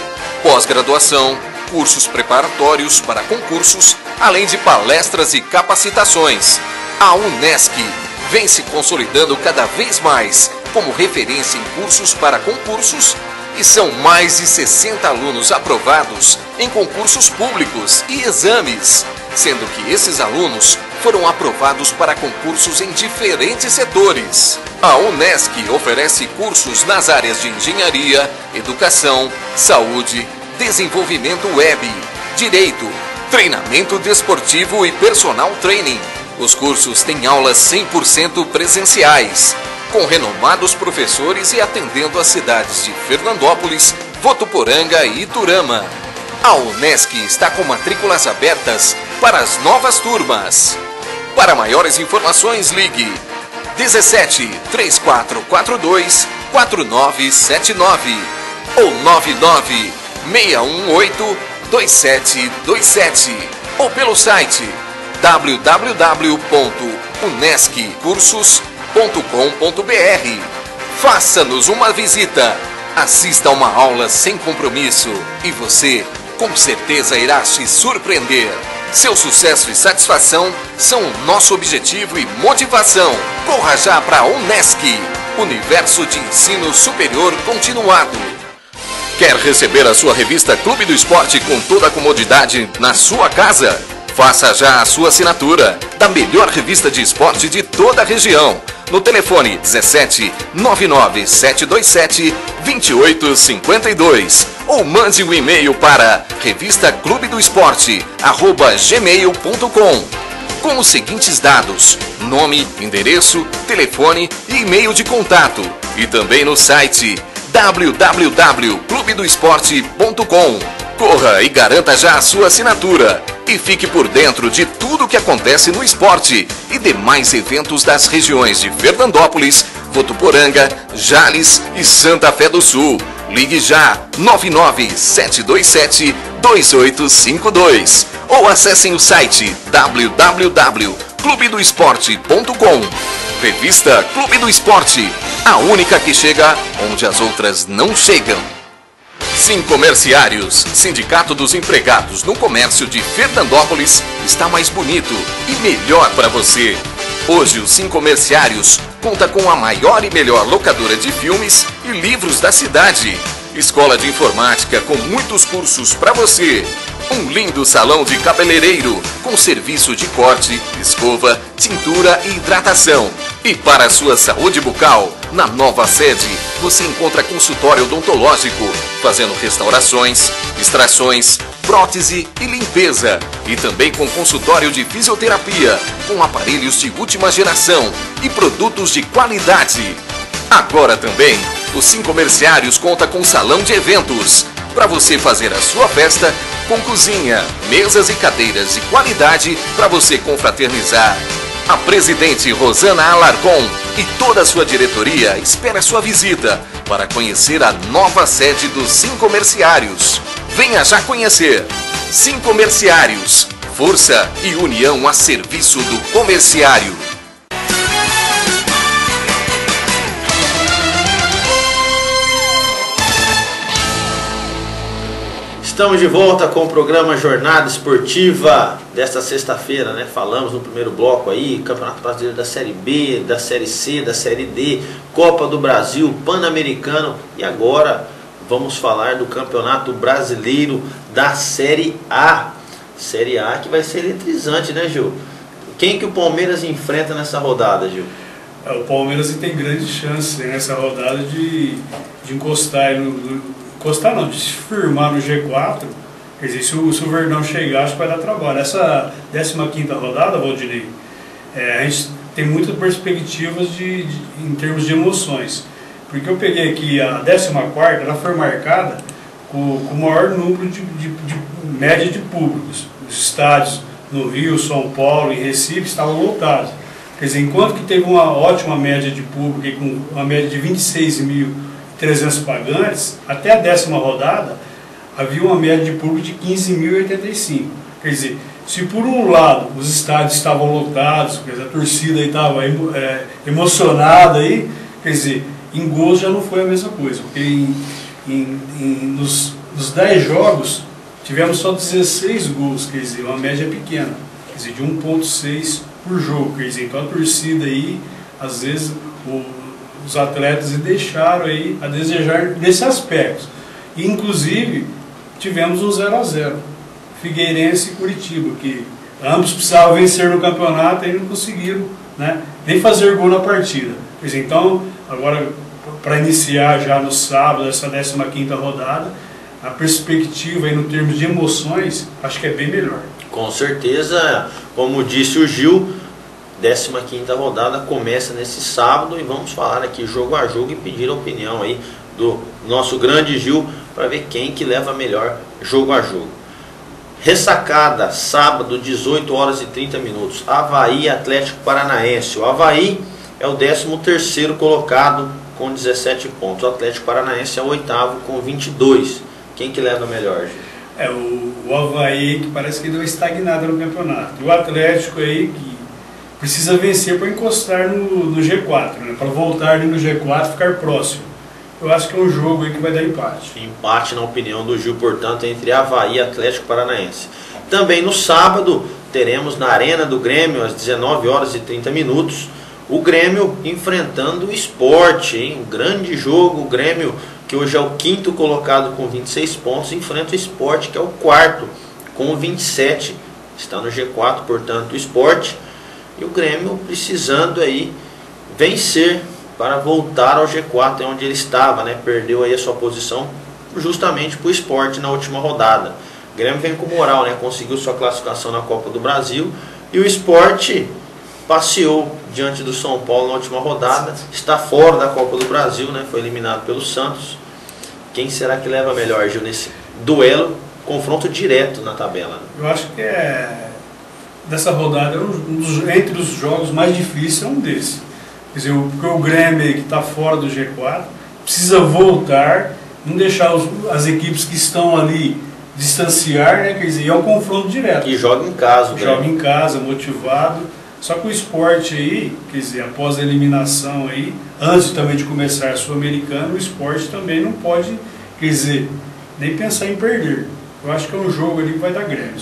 [SPEAKER 3] Pós-graduação, cursos preparatórios para concursos, além de palestras e capacitações. A Unesc vem se consolidando cada vez mais como referência em cursos para concursos e são mais de 60 alunos aprovados em concursos públicos e exames, sendo que esses alunos foram aprovados para concursos em diferentes setores. A Unesc oferece cursos nas áreas de engenharia, educação, saúde, desenvolvimento web, direito, treinamento desportivo e personal training. Os cursos têm aulas 100% presenciais, com renomados professores e atendendo as cidades de Fernandópolis, Votuporanga e Iturama. A Unesc está com matrículas abertas para as novas turmas. Para maiores informações, ligue 17 3442 4979 ou 99 618 2727 ou pelo site www.unesccursos.com.br. Faça-nos uma visita, assista a uma aula sem compromisso e você, com certeza, irá se surpreender. Seu sucesso e satisfação são o nosso objetivo e motivação. Corra já para a Unesc, Universo de Ensino Superior Continuado. Quer receber a sua revista Clube do Esporte com toda a comodidade na sua casa? Faça já a sua assinatura da melhor revista de esporte de toda a região. No telefone 17 99 727 2852 ou mande um e-mail para revistaclubedoesporte@gmail.com com os seguintes dados: nome, endereço, telefone e e-mail de contato, e também no site www.clubedoesporte.com. Corra e garanta já a sua assinatura e fique por dentro de tudo o que acontece no esporte e demais eventos das regiões de Fernandópolis, Votuporanga, Jales e Santa Fé do Sul. Ligue já 99 727 2852 ou acessem o site www.clubedoesporte.com. Revista Clube do Esporte, a única que chega onde as outras não chegam. Sincomerciários, Sindicato dos Empregados no Comércio de Fernandópolis, está mais bonito e melhor para você. Hoje o Sincomerciários conta com a maior e melhor locadora de filmes e livros da cidade. Escola de informática com muitos cursos para você. Um lindo salão de cabeleireiro com serviço de corte, escova, tintura e hidratação. E para a sua saúde bucal, na nova sede, você encontra consultório odontológico, fazendo restaurações, extrações, prótese e limpeza. E também com consultório de fisioterapia, com aparelhos de última geração e produtos de qualidade. Agora também, o Sincomerciários conta com salão de eventos, para você fazer a sua festa com cozinha, mesas e cadeiras de qualidade para você confraternizar. A presidente Rosana Alarcon e toda a sua diretoria espera sua visita para conhecer a nova sede dos Sincomerciários. Venha já conhecer. Sincomerciários, força e união a serviço do comerciário.
[SPEAKER 1] Estamos de volta com o programa Jornada Esportiva desta sexta-feira, né? Falamos no primeiro bloco aí, Campeonato Brasileiro da Série B, da Série C, da Série D, Copa do Brasil, Pan-Americano e agora vamos falar do Campeonato Brasileiro da Série A. Série A que vai ser eletrizante, né, Gil? Quem que o Palmeiras enfrenta nessa rodada, Gil?
[SPEAKER 2] O Palmeiras tem grande chance nessa rodada de encostar encostar não, de se firmar no G4. Quer dizer, se o Verdão chegar, acho que vai dar trabalho. Essa 15ª rodada, Valdinei, a gente tem muitas perspectivas em termos de emoções. Porque eu peguei aqui a 14ª, ela foi marcada com o maior número de média de públicos. Os estádios no Rio, São Paulo e Recife estavam lotados. Quer dizer, enquanto que teve uma ótima média de público, e com uma média de 26.300 pagantes, até a 10ª rodada, havia uma média de público de 15.085. Quer dizer, se por um lado os estádios estavam lotados, quer dizer, a torcida estava emocionada, aí, quer dizer, em gols já não foi a mesma coisa, porque nos 10 jogos tivemos só 16 gols, quer dizer, uma média pequena, quer dizer, de 1,6 por jogo, quer dizer, então a torcida aí, às vezes, os atletas deixaram aí a desejar nesse aspecto. E, inclusive, tivemos um 0-0, Figueirense e Curitiba, que ambos precisavam vencer no campeonato e não conseguiram, né, nem fazer gol na partida. Quer dizer, então, agora, para iniciar já no sábado, essa 15ª rodada, a perspectiva aí no termos de emoções, acho que é bem melhor.
[SPEAKER 1] Com certeza, como disse o Gil, 15ª rodada começa nesse sábado e vamos falar aqui jogo a jogo e pedir a opinião aí do nosso grande Gil para ver quem que leva melhor jogo a jogo. Ressacada, sábado, 18 horas e 30 minutos, Avaí e Atlético Paranaense. O Avaí é o 13º colocado com 17 pontos, o Atlético Paranaense é o 8º com 22. Quem que leva melhor, Gil?
[SPEAKER 2] O Avaí que parece que deu estagnado no campeonato. E o Atlético aí que precisa vencer para encostar no G4, né? Para voltar no G4 e ficar próximo. Eu acho que é um jogo aí que vai dar empate.
[SPEAKER 1] Empate, na opinião do Gil, portanto, entre Avaí e Atlético Paranaense. Também no sábado, teremos na Arena do Grêmio, às 19 horas e 30 minutos, o Grêmio enfrentando o Sport, hein? Um grande jogo, o Grêmio, que hoje é o 5º colocado com 26 pontos, enfrenta o Sport, que é o 4º com 27. Está no G4, portanto, o Sport. E o Grêmio precisando aí vencer para voltar ao G4, é onde ele estava, né? Perdeu aí a sua posição justamente para o Sport na última rodada. O Grêmio vem com moral, né? Conseguiu sua classificação na Copa do Brasil e o Sport passeou diante do São Paulo na última rodada, está fora da Copa do Brasil, né? Foi eliminado pelo Santos. Quem será que leva melhor, Gil, nesse duelo, confronto direto na tabela? Né?
[SPEAKER 2] Eu acho que dessa rodada, entre os jogos mais difíceis, é um desses. Quer dizer, porque o Grêmio, que está fora do G4, precisa voltar, não deixar as equipes que estão ali distanciar, né? Quer dizer, é um confronto direto.
[SPEAKER 1] E joga em casa, o
[SPEAKER 2] joga em casa, motivado. Só que o Sport aí, quer dizer, após a eliminação aí, antes também de começar a Sul-Americana, o Sport também não pode, quer dizer, nem pensar em perder. Eu acho que é um jogo ali que vai dar Grêmio.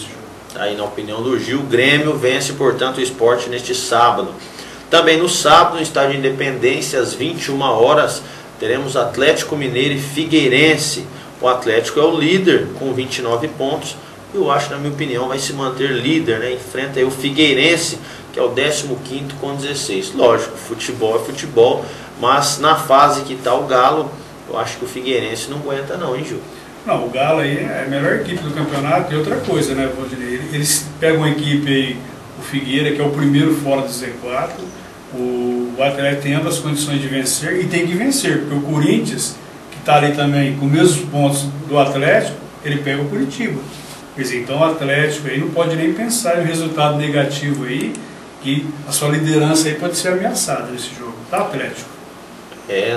[SPEAKER 1] Aí, na opinião do Gil, o Grêmio vence, portanto, o Sport neste sábado. Também no sábado, no Estádio Independência, às 21 horas, teremos Atlético Mineiro e Figueirense. O Atlético é o líder com 29 pontos. Eu acho, na minha opinião, vai se manter líder, né? Enfrenta aí o Figueirense, que é o 15º com 16. Lógico, futebol é futebol, mas na fase que está o Galo, eu acho que o Figueirense não aguenta não, hein, Gil?
[SPEAKER 2] Não, o Galo aí é a melhor equipe do campeonato. E outra coisa, né, Valdinei? Eles pegam uma equipe aí, o Figueira, que é o primeiro fora do Z4, o Atlético tem ambas as condições de vencer e tem que vencer, porque o Corinthians, que está ali também com os mesmos pontos do Atlético, ele pega o Curitiba. Quer dizer, então o Atlético aí não pode nem pensar em um resultado negativo aí, que a sua liderança aí pode ser ameaçada nesse jogo, tá, Atlético?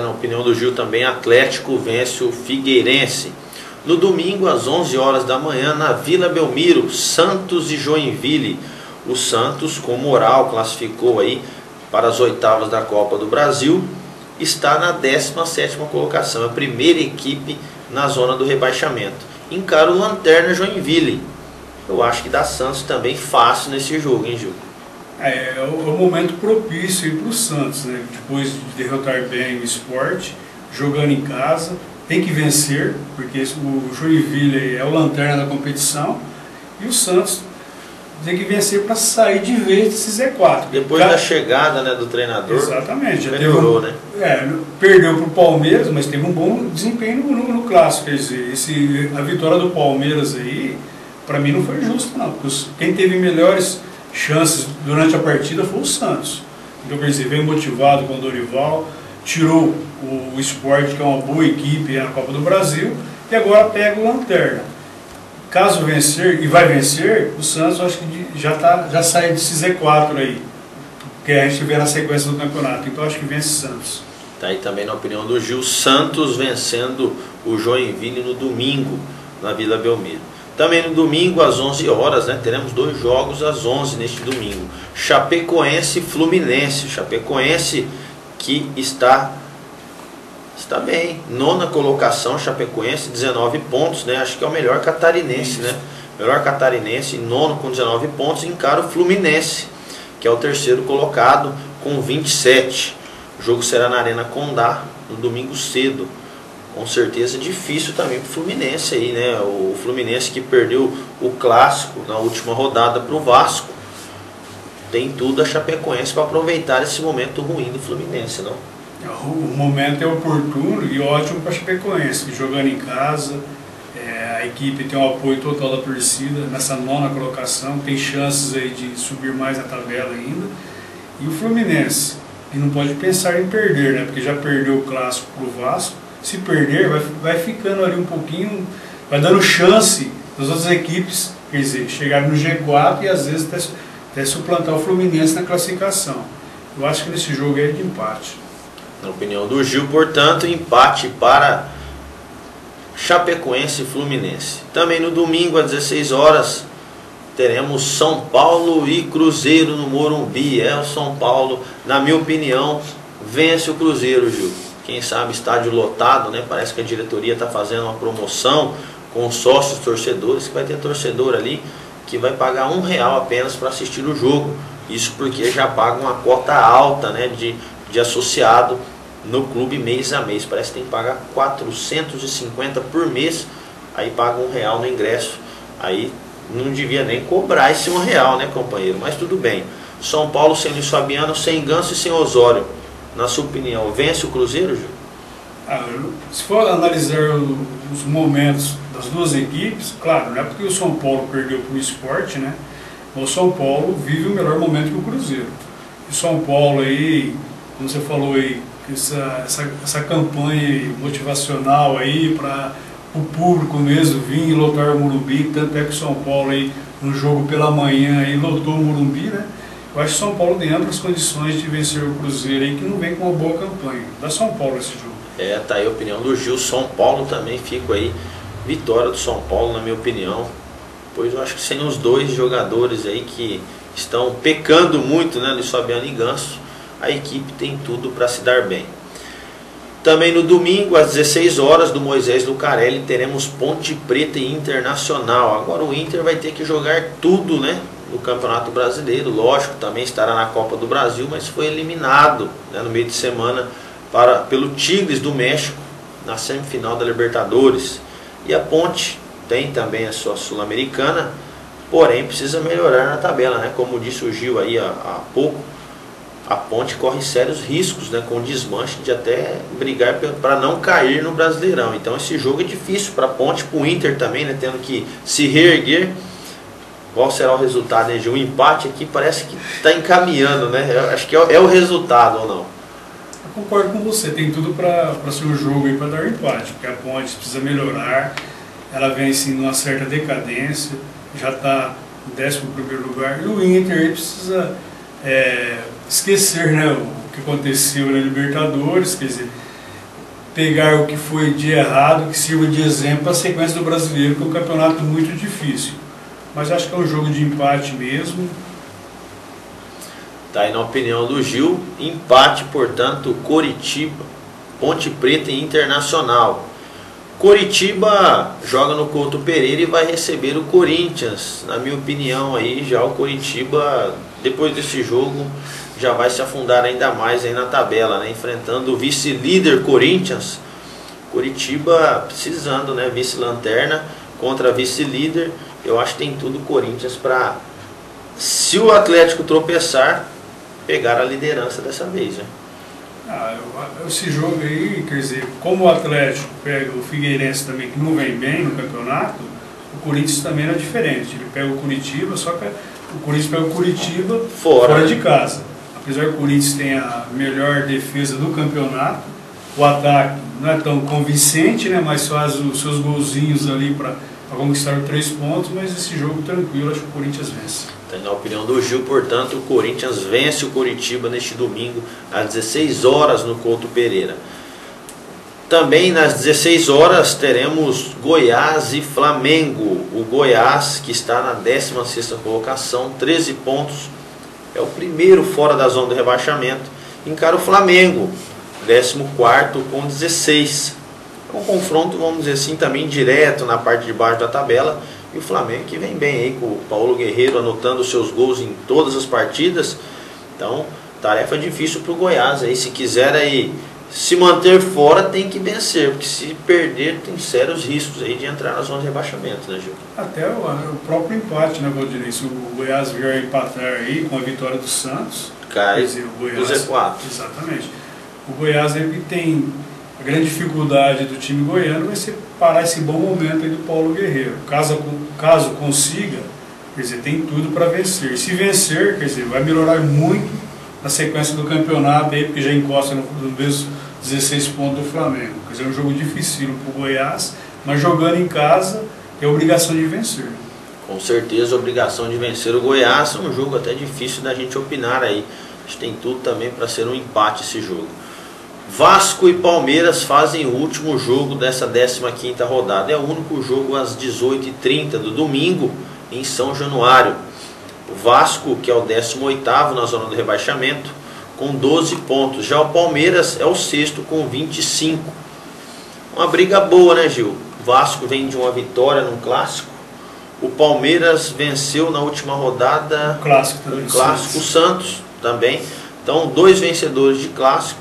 [SPEAKER 1] Na opinião do Gil também, Atlético vence o Figueirense. No domingo, às 11 horas da manhã, na Vila Belmiro, Santos e Joinville. O Santos, com moral, classificou aí para as oitavas da Copa do Brasil, está na 17ª colocação, a primeira equipe na zona do rebaixamento. Encara o Lanterna Joinville. Eu acho que dá Santos também fácil nesse jogo, hein, Gil?
[SPEAKER 2] É o momento propício para o Santos, né? Depois de derrotar bem o Sport, jogando em casa, tem que vencer, porque o Joinville é o lanterna da competição, e o Santos tem que vencer para sair de vez desse Z4.
[SPEAKER 1] Depois da chegada, né, do treinador,
[SPEAKER 2] exatamente, já
[SPEAKER 1] melhorou, né?
[SPEAKER 2] Perdeu para o Palmeiras, mas teve um bom desempenho no clássico. Quer dizer, a vitória do Palmeiras aí, para mim não foi justa, não, porque quem teve melhores chances durante a partida foi o Santos. Então, quer dizer, veio motivado com o Dorival, tirou o Sport, que é uma boa equipe na Copa do Brasil, e agora pega o Lanterna. Caso vencer, e vai vencer, o Santos acho que já sai desse Z4 aí, que a gente vê na sequência do campeonato. Então acho que vence o Santos.
[SPEAKER 1] Tá aí também na opinião do Gil, Santos vencendo o Joinville no domingo, na Vila Belmiro. Também no domingo, às 11 horas, né, teremos 2 jogos às 11 neste domingo. Chapecoense e Fluminense. Chapecoense que está bem, 9ª colocação, Chapecoense, 19 pontos, né? Acho que é o melhor catarinense, né? Melhor catarinense, 9º com 19 pontos, encara o Fluminense, que é o 3º colocado, com 27. O jogo será na Arena Condá, no domingo cedo. Com certeza difícil também para o Fluminense aí, né? O Fluminense que perdeu o clássico na última rodada para o Vasco. Tem tudo a Chapecoense para aproveitar esse momento ruim do Fluminense, não?
[SPEAKER 2] O momento é oportuno e ótimo para a Chapecoense, jogando em casa, a equipe tem o apoio total da torcida nessa 9ª colocação, tem chances aí de subir mais na tabela ainda. E o Fluminense, e não pode pensar em perder, né? Porque já perdeu o clássico para o Vasco. Se perder, vai ficando ali um pouquinho, vai dando chance das outras equipes, quer dizer, chegarem no G4 e às vezes até suplantar o Fluminense na classificação. Eu acho que nesse jogo é de empate.
[SPEAKER 1] Na opinião do Gil, portanto, empate para Chapecoense e Fluminense. Também no domingo, às 16 horas, teremos São Paulo e Cruzeiro no Morumbi. O São Paulo, na minha opinião, vence o Cruzeiro, Gil. Quem sabe estádio lotado, né? Parece que a diretoria está fazendo uma promoção com sócios torcedores, que vai ter torcedor ali que vai pagar R$1 apenas para assistir o jogo. Isso porque já paga uma cota alta, né, de associado no clube mês a mês. Parece que tem que pagar 450 por mês, aí paga R$1 no ingresso. Aí não devia nem cobrar esse R$1, né, companheiro? Mas tudo bem. São Paulo sem Luiz Fabiano, sem Ganso e sem Osório. Na sua opinião, vence o Cruzeiro, Gil?
[SPEAKER 2] Se for analisar os momentos das duas equipes, claro, não é porque o São Paulo perdeu para o Sport, né? O São Paulo vive o melhor momento que o Cruzeiro. O São Paulo aí, como você falou aí, essa campanha motivacional aí para o público mesmo vir e lotar o Morumbi, tanto é que o São Paulo aí no jogo pela manhã aí lotou o Morumbi, né? Eu acho que o São Paulo tem amplas condições de vencer o Cruzeiro aí, que não vem com uma boa campanha. Dá São Paulo esse jogo.
[SPEAKER 1] Tá aí a opinião do Gil. São Paulo também, fico aí, vitória do São Paulo, na minha opinião. Pois eu acho que sem os 2 jogadores aí que estão pecando muito, né, Luiz Fabiano e Ganso, a equipe tem tudo para se dar bem. Também no domingo, às 16 horas, do Moisés Lucarelli, teremos Ponte Preta e Internacional. Agora o Inter vai ter que jogar tudo, né, no Campeonato Brasileiro. Lógico, também estará na Copa do Brasil, mas foi eliminado, né, no meio de semana pelo Tigres do México, na semifinal da Libertadores. E a Ponte tem também a sua Sul-Americana, porém precisa melhorar na tabela, né? Como disse o Gil aí há pouco, a Ponte corre sérios riscos, né, com desmanche de até brigar para não cair no Brasileirão. Então esse jogo é difícil para a Ponte, para o Inter também, né, tendo que se reerguer. Qual será o resultado, né, Gil? Um empate aqui parece que está encaminhando, né? Eu acho que é o resultado ou não?
[SPEAKER 2] Eu concordo com você, tem tudo para ser um jogo aí para dar empate, porque a Ponte precisa melhorar, ela vem assim numa certa decadência, já está em 11º lugar, e o Inter precisa esquecer, né, o que aconteceu na Libertadores, quer dizer, pegar o que foi de errado, que sirva de exemplo para a sequência do Brasileiro, que é um campeonato muito difícil. Mas acho que é um jogo de empate mesmo.
[SPEAKER 1] Tá aí na opinião do Gil, empate, portanto, Coritiba, Ponte Preta e Internacional. Coritiba joga no Couto Pereira e vai receber o Corinthians. Na minha opinião aí, já o Coritiba, depois desse jogo, já vai se afundar ainda mais aí na tabela, né? Enfrentando o vice-líder Corinthians. Coritiba precisando, né? Vice-lanterna contra vice-líder. Eu acho que tem tudo o Corinthians para, se o Atlético tropeçar, pegar a liderança dessa vez, né?
[SPEAKER 2] Esse jogo aí, quer dizer, como o Atlético pega o Figueirense também, que não vem bem no campeonato, o Corinthians também não é diferente. Ele pega o Curitiba, só que o Corinthians pega o Curitiba fora de casa. Apesar que o Corinthians tem a melhor defesa do campeonato, o ataque não é tão convincente, né? Mas faz os seus golzinhos ali para conquistar 3 pontos, mas esse jogo tranquilo, acho que o Corinthians vence.
[SPEAKER 1] Na opinião do Gil, portanto, o Corinthians vence o Coritiba neste domingo às 16 horas no Couto Pereira. Também nas 16 horas teremos Goiás e Flamengo. O Goiás, que está na 16ª colocação, 13 pontos, é o primeiro fora da zona do rebaixamento, encara o Flamengo, 14º com 16. É um confronto, vamos dizer assim, também direto na parte de baixo da tabela. E o Flamengo que vem bem aí, com o Paulo Guerreiro anotando seus gols em todas as partidas. Então, tarefa difícil para o Goiás aí. Se quiser aí se manter fora, tem que vencer, porque se perder tem sérios riscos aí de entrar na zona de rebaixamento, né, Gil?
[SPEAKER 2] Até o próprio empate, né, Valdir? Se o Goiás vier empatar aí com a vitória do Santos,
[SPEAKER 1] cai
[SPEAKER 2] o Goiás,
[SPEAKER 1] o Z4.
[SPEAKER 2] Exatamente. O Goiás ele tem a grande dificuldade do time goiano vai ser parar esse bom momento aí do Paulo Guerreiro. Caso consiga, quer dizer, tem tudo para vencer. Se vencer, quer dizer, vai melhorar muito na sequência do campeonato aí, porque já encosta no mesmo 16 pontos do Flamengo. Quer dizer, é um jogo dificílimo para o Goiás, mas jogando em casa é obrigação de vencer.
[SPEAKER 1] Com certeza, obrigação de vencer o Goiás. É um jogo até difícil da gente opinar aí. A gente tem tudo também para ser um empate esse jogo. Vasco e Palmeiras fazem o último jogo dessa 15ª rodada. É o único jogo às 18h30 do domingo em São Januário. O Vasco, que é o 18º na zona do rebaixamento, com 12 pontos. Já o Palmeiras é o 6º com 25. Uma briga boa, né, Gil? O Vasco vem de uma vitória num clássico. O Palmeiras venceu na última rodada
[SPEAKER 2] o clássico
[SPEAKER 1] o Santos também. Então, 2 vencedores de clássico.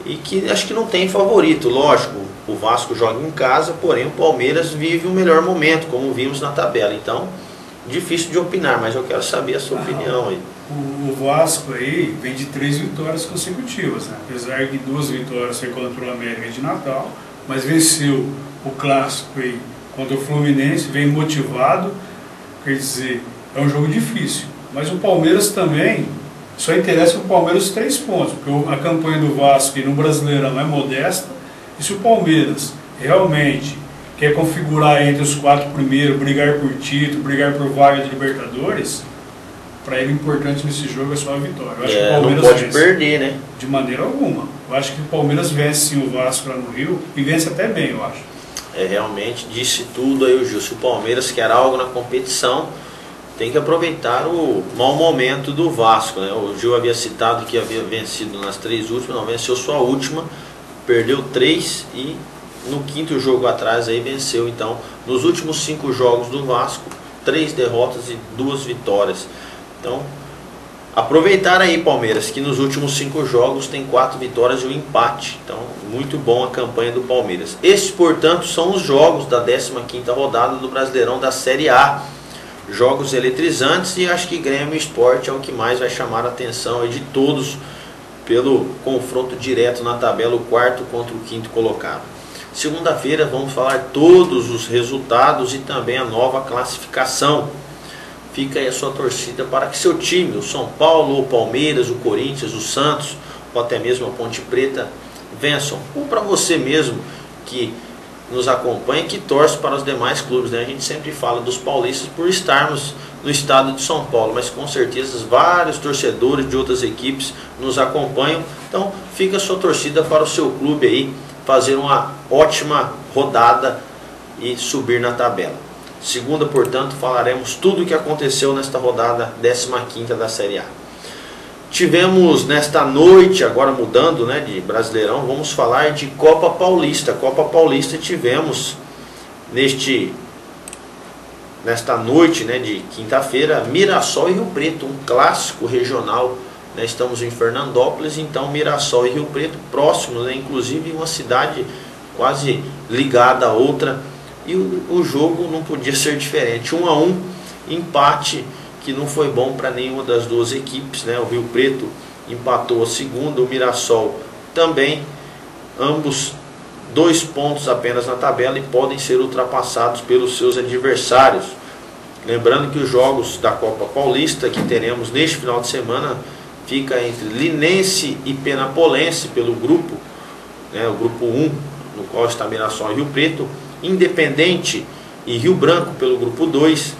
[SPEAKER 1] E que acho que não tem favorito, lógico. O Vasco joga em casa, porém o Palmeiras vive o melhor momento, como vimos na tabela. Então, difícil de opinar, mas eu quero saber a sua opinião aí.
[SPEAKER 2] O Vasco aí vem de 3 vitórias consecutivas, né? Apesar de 2 vitórias ser contra o América de Natal, mas venceu o clássico aí contra o Fluminense, vem motivado, quer dizer, é um jogo difícil. Mas o Palmeiras também, só interessa o Palmeiras 3 pontos, porque a campanha do Vasco no Brasileirão é modesta, e se o Palmeiras realmente quer configurar entre os 4 primeiros, brigar por título, brigar por vaga de Libertadores, para ele o importante nesse jogo é só a vitória. Eu acho que o Palmeiras
[SPEAKER 1] não pode
[SPEAKER 2] vence.
[SPEAKER 1] perder, né?
[SPEAKER 2] De maneira alguma. Eu acho que o Palmeiras vence sim o Vasco lá no Rio, e vence até bem, eu acho.
[SPEAKER 1] Realmente disse tudo aí o Gil. Se o Palmeiras quer algo na competição, tem que aproveitar o mau momento do Vasco, né? O Gil havia citado que havia vencido nas 3 últimas, não venceu só a última, perdeu 3 e no 5º jogo atrás aí venceu. Então, nos últimos 5 jogos do Vasco, 3 derrotas e 2 vitórias. Então, aproveitar aí, Palmeiras, que nos últimos 5 jogos tem 4 vitórias e um empate. Então, muito bom a campanha do Palmeiras. Esses, portanto, são os jogos da 15ª rodada do Brasileirão da Série A. Jogos eletrizantes, e acho que Grêmio e Sport é o que mais vai chamar a atenção aí de todos, pelo confronto direto na tabela, o 4º contra o 5º colocado. Segunda-feira vamos falar todos os resultados e também a nova classificação. Fica aí a sua torcida para que seu time, o São Paulo, o Palmeiras, o Corinthians, o Santos, ou até mesmo a Ponte Preta, vençam. Ou para você mesmo que nos acompanha, que torce para os demais clubes, né? A gente sempre fala dos paulistas por estarmos no estado de São Paulo, mas com certeza vários torcedores de outras equipes nos acompanham. Então fica a sua torcida para o seu clube aí fazer uma ótima rodada e subir na tabela. Segunda, portanto, falaremos tudo o que aconteceu nesta rodada 15ª da Série A. Tivemos nesta noite, agora mudando, né, de Brasileirão, vamos falar de Copa Paulista. Copa Paulista tivemos nesta noite, né, de quinta-feira, Mirassol e Rio Preto, um clássico regional. Né, estamos em Fernandópolis, então Mirassol e Rio Preto próximos, né, inclusive uma cidade quase ligada a outra. E o jogo não podia ser diferente, 1-1, empate que não foi bom para nenhuma das duas equipes, né? O Rio Preto empatou a segunda, o Mirassol também, ambos 2 pontos apenas na tabela e podem ser ultrapassados pelos seus adversários. Lembrando que os jogos da Copa Paulista que teremos neste final de semana fica entre Linense e Penapolense pelo grupo, né? O grupo 1. no qual está Mirassol e Rio Preto, Independente e Rio Branco pelo grupo 2,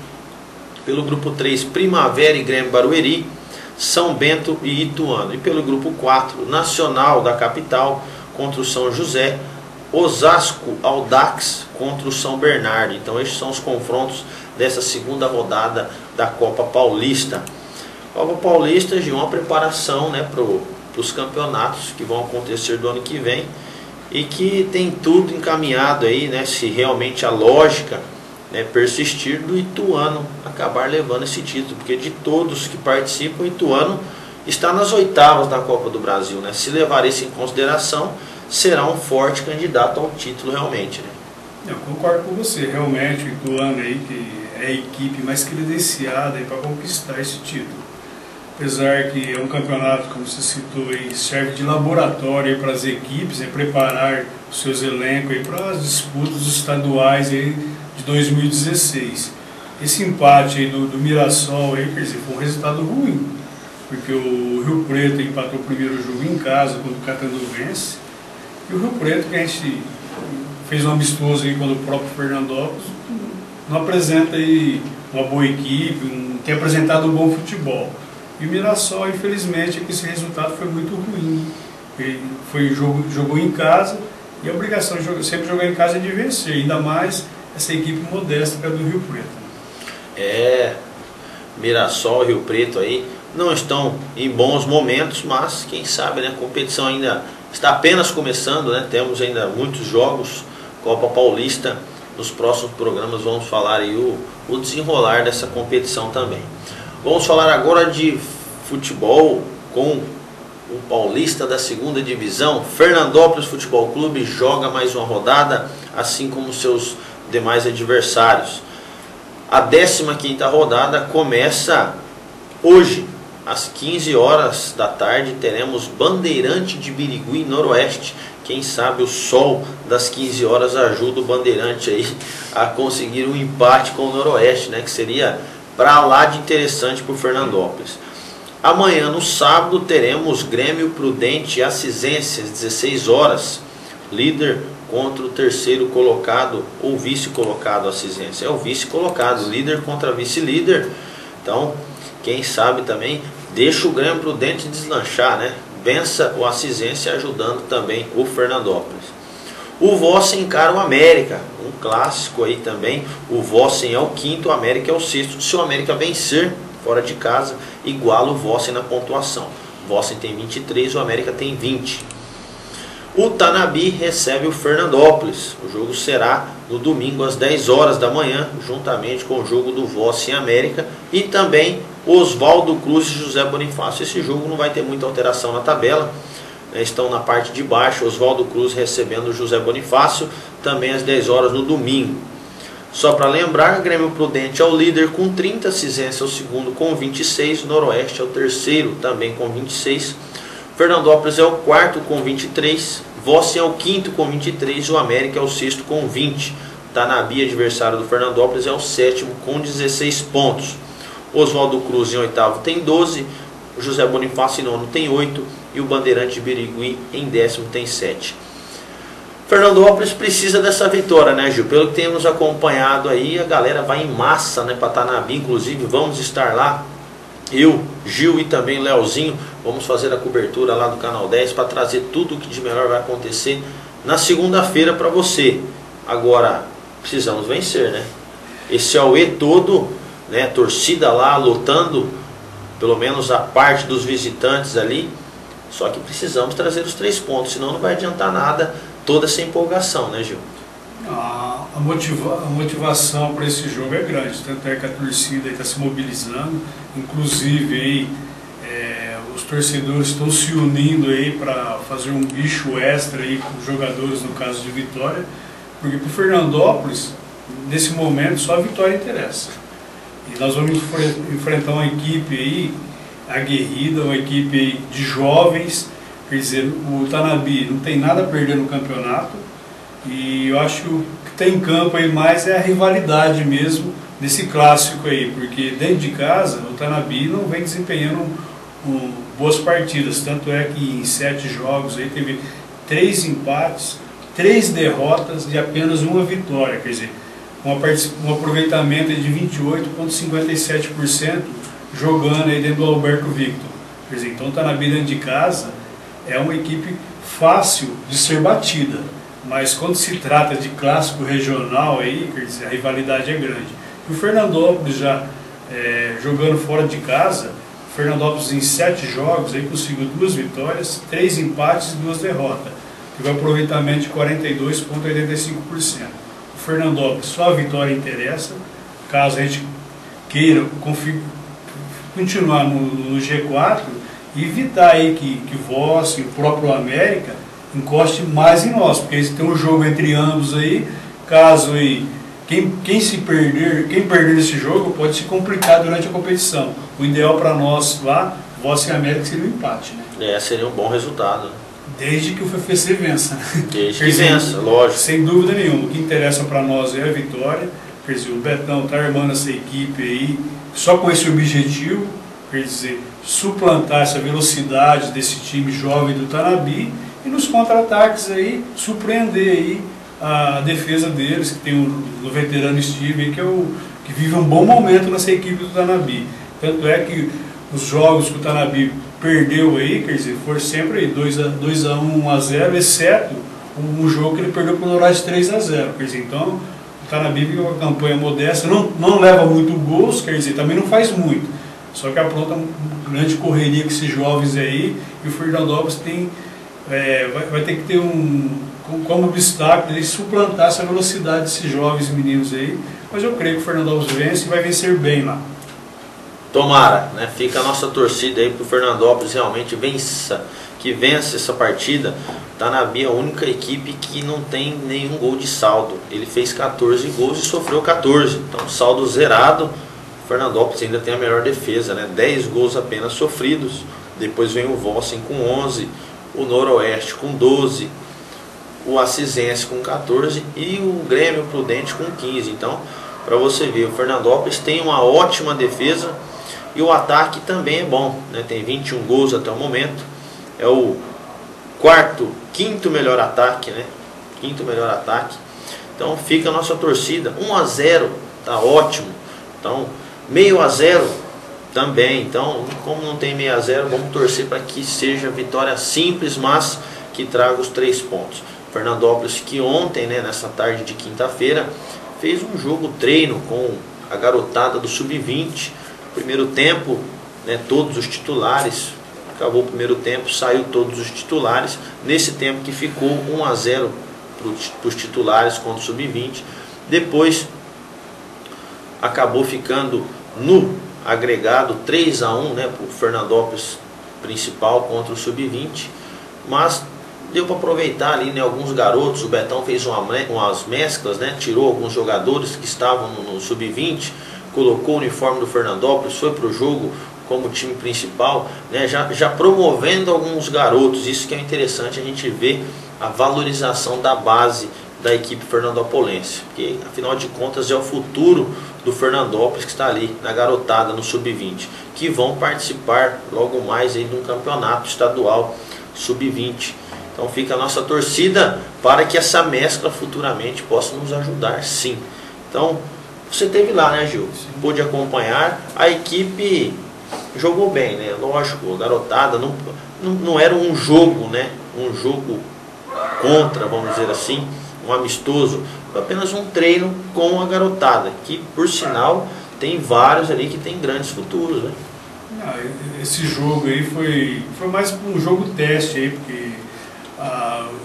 [SPEAKER 1] pelo grupo 3, Primavera e Grêmio Barueri, São Bento e Ituano, e pelo grupo 4, Nacional da Capital contra o São José, Osasco Audax contra o São Bernardo. Então estes são os confrontos dessa segunda rodada da Copa Paulista. Copa Paulista de uma preparação, né, para os campeonatos que vão acontecer do ano que vem, e que tem tudo encaminhado aí, né, se realmente a lógica, né, persistir, do Ituano acabar levando esse título, porque de todos que participam, o Ituano está nas oitavas da Copa do Brasil, né? Se levar isso em consideração, será um forte candidato ao título realmente, né?
[SPEAKER 2] Eu concordo com você, realmente o Ituano aí, que é a equipe mais credenciada para conquistar esse título. Apesar que é um campeonato, como você citou aí, serve de laboratório para as equipes, preparar os seus elencos para as disputas estaduais aí de 2016. Esse empate aí do Mirassol aí, quer dizer, foi um resultado ruim, porque o Rio Preto empatou o primeiro jogo em casa quando o Catanduvense, e o Rio Preto, que a gente fez um amistoso aí quando o próprio Fernandópolis, não apresenta aí uma boa equipe, tem apresentado um bom futebol. E o Mirassol, infelizmente, é que esse resultado foi muito ruim. Ele jogou em casa, e a obrigação de sempre jogar em casa é de vencer, ainda mais essa equipe modesta que é do Rio Preto.
[SPEAKER 1] Mirassol e Rio Preto aí não estão em bons momentos, mas quem sabe, né, a competição ainda está apenas começando, né? Temos ainda muitos jogos, Copa Paulista. Nos próximos programas vamos falar aí o desenrolar dessa competição também. Vamos falar agora de futebol com o paulista da segunda divisão. Fernandópolis Futebol Clube joga mais uma rodada, assim como seus demais adversários. A 15ª rodada começa hoje, às 15 horas da tarde. Teremos Bandeirante de Birigui Noroeste. Quem sabe o sol das 15 horas ajuda o Bandeirante aí a conseguir um empate com o Noroeste, né, que seria para lá de interessante para o Fernandópolis. Amanhã, no sábado, teremos Grêmio Prudente e Acisense às 16 horas. Líder contra o terceiro colocado ou vice-colocado. Acisense é o vice-colocado, líder contra vice-líder. Então, quem sabe também deixa o Grêmio Prudente deslanchar, né? Vença o Acisense, ajudando também o Fernandópolis. O Vossen encara o América, um clássico aí também. O Vossen é o 5º, o América é o 6º. Se o América vencer fora de casa, iguala o Vossen na pontuação. O Vossen tem 23, o América tem 20. O Tanabi recebe o Fernandópolis. O jogo será no domingo às 10 horas da manhã, juntamente com o jogo do Vossen América e também Oswaldo Cruz e José Bonifácio. Esse jogo não vai ter muita alteração na tabela, né? Estão na parte de baixo, Oswaldo Cruz recebendo o José Bonifácio, também às 10 horas no domingo. Só para lembrar, Grêmio Prudente é o líder com 30, Cisense é o segundo com 26, Noroeste é o terceiro também com 26, Fernandópolis é o 4º com 23, Vossen é o 5º com 23, o América é o 6º com 20. Tanabi, adversário do Fernandópolis, é o 7º com 16 pontos. Oswaldo Cruz em 8º tem 12, o José Bonifácio em 9º tem 8 e o Bandeirante de Birigui em 10º tem 7. Fernandópolis precisa dessa vitória, né, Gil? Pelo que temos acompanhado aí, a galera vai em massa, né, para Tanabi. Inclusive vamos estar lá, eu, Gil e também Leozinho, vamos fazer a cobertura lá do Canal 10 para trazer tudo o que de melhor vai acontecer na segunda-feira para você. Agora, precisamos vencer, né? Esse Aue todo, né, torcida lá lotando, pelo menos a parte dos visitantes ali. Só que precisamos trazer os 3 pontos, senão não vai adiantar nada toda essa empolgação, né, Gil?
[SPEAKER 2] A motivação para esse jogo é grande, tanto é que a torcida está se mobilizando, inclusive aí, os torcedores estão se unindo aí para fazer um bicho extra aí com os jogadores, no caso de Vitória, porque para o Fernandópolis, nesse momento, só a vitória interessa. E nós vamos enfrentar uma equipe aí aguerrida, uma equipe aí de jovens. Quer dizer, o Tanabi não tem nada a perder no campeonato, e eu acho que o que tem em campo aí mais é a rivalidade mesmo desse clássico aí, porque dentro de casa o Tanabi não vem desempenhando boas partidas, tanto é que em 7 jogos aí teve 3 empates, 3 derrotas e apenas uma vitória, quer dizer, um aproveitamento de 28,57% jogando aí dentro do Alberto Victor. Quer dizer, então o Tanabi dentro de casa é uma equipe fácil de ser batida, mas quando se trata de clássico regional, aí, quer dizer, a rivalidade é grande. E o Fernandópolis já jogando fora de casa, o Fernandópolis em 7 jogos aí conseguiu 2 vitórias, 3 empates e 2 derrotas. Teve um aproveitamento de 42,85%. O Fernandópolis, só a vitória interessa, caso a gente queira continuar no G4 e evitar aí que Voz e o próprio América encoste mais em nós, porque tem um jogo entre ambos aí, caso aí quem perder esse jogo pode se complicar durante a competição. O ideal para nós lá, Voz e América, seria um empate, né?
[SPEAKER 1] Seria um bom resultado.
[SPEAKER 2] Desde que o FFC vença.
[SPEAKER 1] Desde que vença, lógico.
[SPEAKER 2] Sem dúvida nenhuma. O que interessa para nós é a vitória. Quer dizer, o Betão está armando essa equipe aí só com esse objetivo, quer dizer, suplantar essa velocidade desse time jovem do Tanabi e nos contra-ataques aí, surpreender aí a defesa deles, que tem o veterano Steve aí, que vive um bom momento nessa equipe do Tanabi. Tanto é que os jogos que o Tanabi perdeu aí, quer dizer, foram sempre 2-1, 1-0, exceto um jogo que ele perdeu por Horácio 3-0. Quer dizer, então o Tanabi vive uma campanha modesta, não leva muito gols, quer dizer, também não faz muito. Só que apronta uma grande correria com esses jovens aí, e o Fernandópolis vai ter que ter como obstáculo ele suplantar essa velocidade desses jovens meninos aí. Mas eu creio que o Fernandópolis vence e vai vencer bem lá.
[SPEAKER 1] Tomara, né? Fica a nossa torcida aí para o Fernandópolis realmente vença essa partida. Tanabi é a única equipe que não tem nenhum gol de saldo. Ele fez 14 gols e sofreu 14. Então saldo zerado. O Fernandópolis ainda tem a melhor defesa, né? 10 gols apenas sofridos. Depois vem o Vossen com 11, o Noroeste com 12, o Assisense com 14 e o Grêmio Prudente com 15. Então, para você ver, o Fernandópolis tem uma ótima defesa e o ataque também é bom, né? Tem 21 gols até o momento. É o quinto melhor ataque, né? Quinto melhor ataque. Então fica a nossa torcida. 1-0 tá ótimo. Então 0,5 também. Então, como não tem 0,5, vamos torcer para que seja vitória simples, mas que traga os 3 pontos. Fernandópolis, que ontem, né, nessa tarde de quinta-feira, fez um jogo treino com a garotada do Sub-20. Primeiro tempo, né, todos os titulares. Acabou o primeiro tempo, saiu todos os titulares. Nesse tempo que ficou 1-0 para os titulares contra o Sub-20. Depois acabou ficando no agregado 3-1, né, para o Fernandópolis principal contra o Sub-20. Mas deu para aproveitar ali, né, alguns garotos. O Betão fez umas mesclas, né, tirou alguns jogadores que estavam no Sub-20, colocou o uniforme do Fernandópolis, foi para o jogo como time principal, né, já promovendo alguns garotos. Isso que é interessante, a gente ver a valorização da base da equipe fernandopolense, porque afinal de contas é o futuro do Fernandópolis que está ali na garotada, no Sub-20, que vão participar logo mais aí de um campeonato estadual Sub-20. Então fica a nossa torcida para que essa mescla futuramente possa nos ajudar, sim. Então você esteve lá, né, Gil? Pôde acompanhar. A equipe jogou bem, né? Lógico, a garotada não era um jogo, né? Um jogo contra, vamos dizer assim, um amistoso. Foi apenas um treino com a garotada, que por sinal tem vários ali que tem grandes futuros, né?
[SPEAKER 2] Esse jogo aí foi mais um jogo teste aí, porque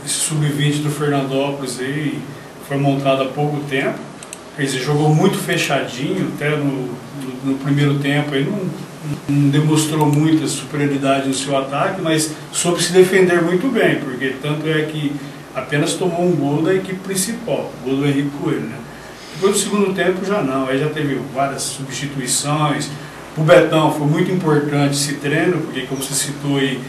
[SPEAKER 2] esse Sub-20 do Fernandópolis aí foi montado há pouco tempo. Quer dizer, jogou muito fechadinho, até no primeiro tempo aí não demonstrou muita superioridade no seu ataque, mas soube se defender muito bem, porque tanto é que apenas tomou um gol da equipe principal, o gol do Henrique Coelho, né? Depois do segundo tempo já não, aí já teve várias substituições. O Betão foi muito importante esse treino, porque como você citou aí,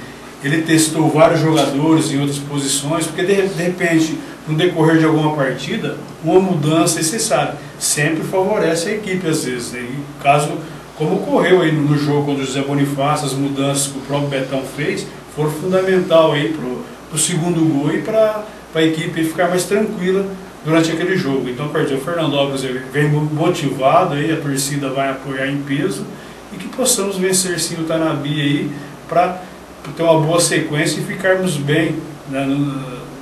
[SPEAKER 2] ele testou vários jogadores em outras posições, porque de repente, no decorrer de alguma partida, uma mudança, você sabe, sempre favorece a equipe às vezes, né? E caso, como ocorreu aí no jogo contra o José Bonifácio, as mudanças que o próprio Betão fez foram fundamental aí para o segundo gol e para para a equipe ficar mais tranquila durante aquele jogo. Então, a partir do Fernandópolis vem motivado, aí, a torcida vai apoiar em peso e que possamos vencer sim o Tanabi aí para ter uma boa sequência e ficarmos bem, né,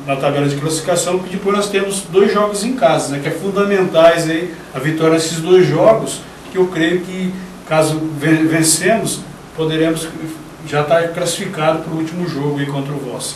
[SPEAKER 2] na tabela de classificação, porque depois nós temos 2 jogos em casa, né, que é fundamentais aí, a vitória nesses 2 jogos, que eu creio que caso vencemos, poderemos já estar classificado para o último jogo aí contra o Vossa.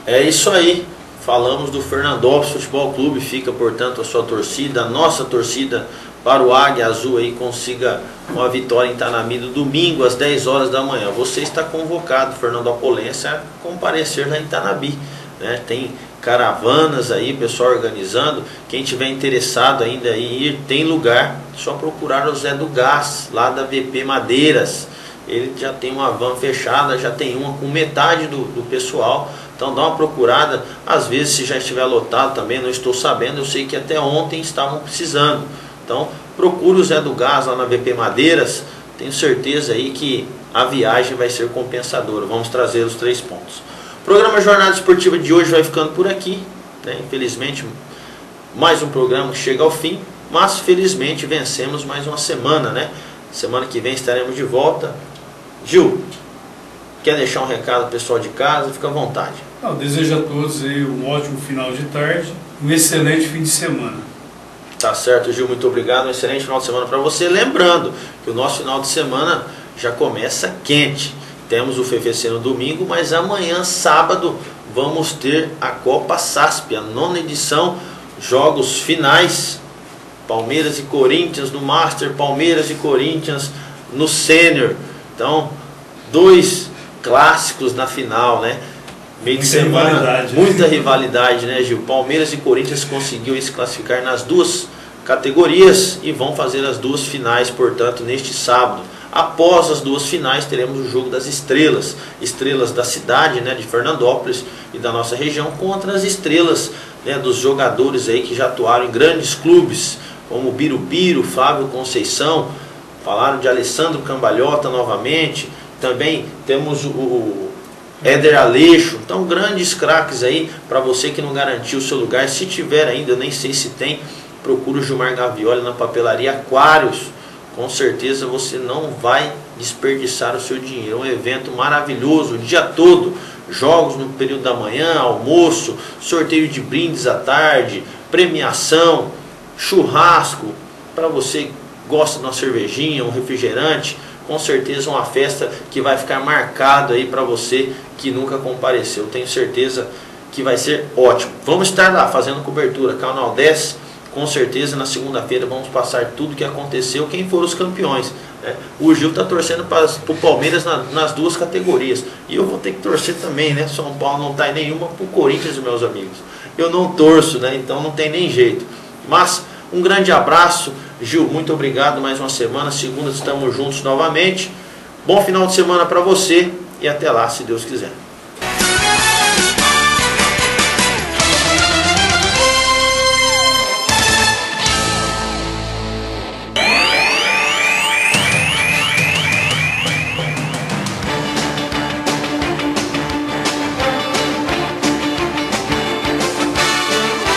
[SPEAKER 1] É isso aí. Falamos do Fernandópolis Futebol Clube, fica portanto a sua torcida, a nossa torcida para o Águia Azul aí consiga uma vitória em Itanabi no domingo às 10 horas da manhã. Você está convocado, Fernandópolense, a comparecer lá em Itanabi, né? Tem caravanas aí, pessoal organizando. Quem tiver interessado ainda em ir, tem lugar, só procurar o Zé do Gás, lá da VP Madeiras. Ele já tem uma van fechada, já tem uma com metade do pessoal. Então dá uma procurada, às vezes se já estiver lotado também, não estou sabendo, eu sei que até ontem estavam precisando. Então procure o Zé do Gás lá na VP Madeiras, tenho certeza aí que a viagem vai ser compensadora. Vamos trazer os 3 pontos. O programa Jornada Esportiva de hoje vai ficando por aqui, né? Infelizmente mais um programa que chega ao fim, mas felizmente vencemos mais uma semana, né? Semana que vem estaremos de volta. Gil, quer deixar um recado pessoal de casa? Fica à vontade.
[SPEAKER 2] Eu desejo a todos aí um ótimo final de tarde, um excelente fim de semana.
[SPEAKER 1] Tá certo, Gil, muito obrigado. Um excelente final de semana para você. Lembrando que o nosso final de semana já começa quente. Temos o FFC no domingo, mas amanhã, sábado, vamos ter a Copa SASP, a 9ª edição, jogos finais. Palmeiras e Corinthians no Master, Palmeiras e Corinthians no Sênior. Então, 2 clássicos na final, né? Meio de semana, muita rivalidade, né, Gil? Palmeiras e Corinthians conseguiu se classificar nas 2 categorias e vão fazer as 2 finais, portanto, neste sábado. Após as 2 finais, teremos o jogo das estrelas. Estrelas da cidade, né, de Fernandópolis e da nossa região, contra as estrelas, né, dos jogadores aí que já atuaram em grandes clubes, como o Birubiru, Flávio Conceição. Falaram de Alessandro Cambalhota novamente. Também temos o Éder Aleixo. Então, grandes craques aí para você que não garantiu o seu lugar. Se tiver ainda, eu nem sei se tem, procura o Gilmar Gavioli na papelaria Aquários. Com certeza você não vai desperdiçar o seu dinheiro. É um evento maravilhoso, o dia todo. Jogos no período da manhã, almoço, sorteio de brindes à tarde, premiação, churrasco. Para você que gosta de uma cervejinha, um refrigerante, com certeza uma festa que vai ficar marcado aí para você que nunca compareceu. Tenho certeza que vai ser ótimo. Vamos estar lá fazendo cobertura, Canal 10. Com certeza na segunda-feira vamos passar tudo o que aconteceu, quem foram os campeões, né? O Gil está torcendo para o Palmeiras nas 2 categorias. E eu vou ter que torcer também, né? São Paulo não está em nenhuma para o Corinthians, meus amigos. Eu não torço, né? Então não tem nem jeito. Mas um grande abraço, Gil, muito obrigado, mais uma semana. Segunda estamos juntos novamente. Bom final de semana para você e até lá, se Deus quiser.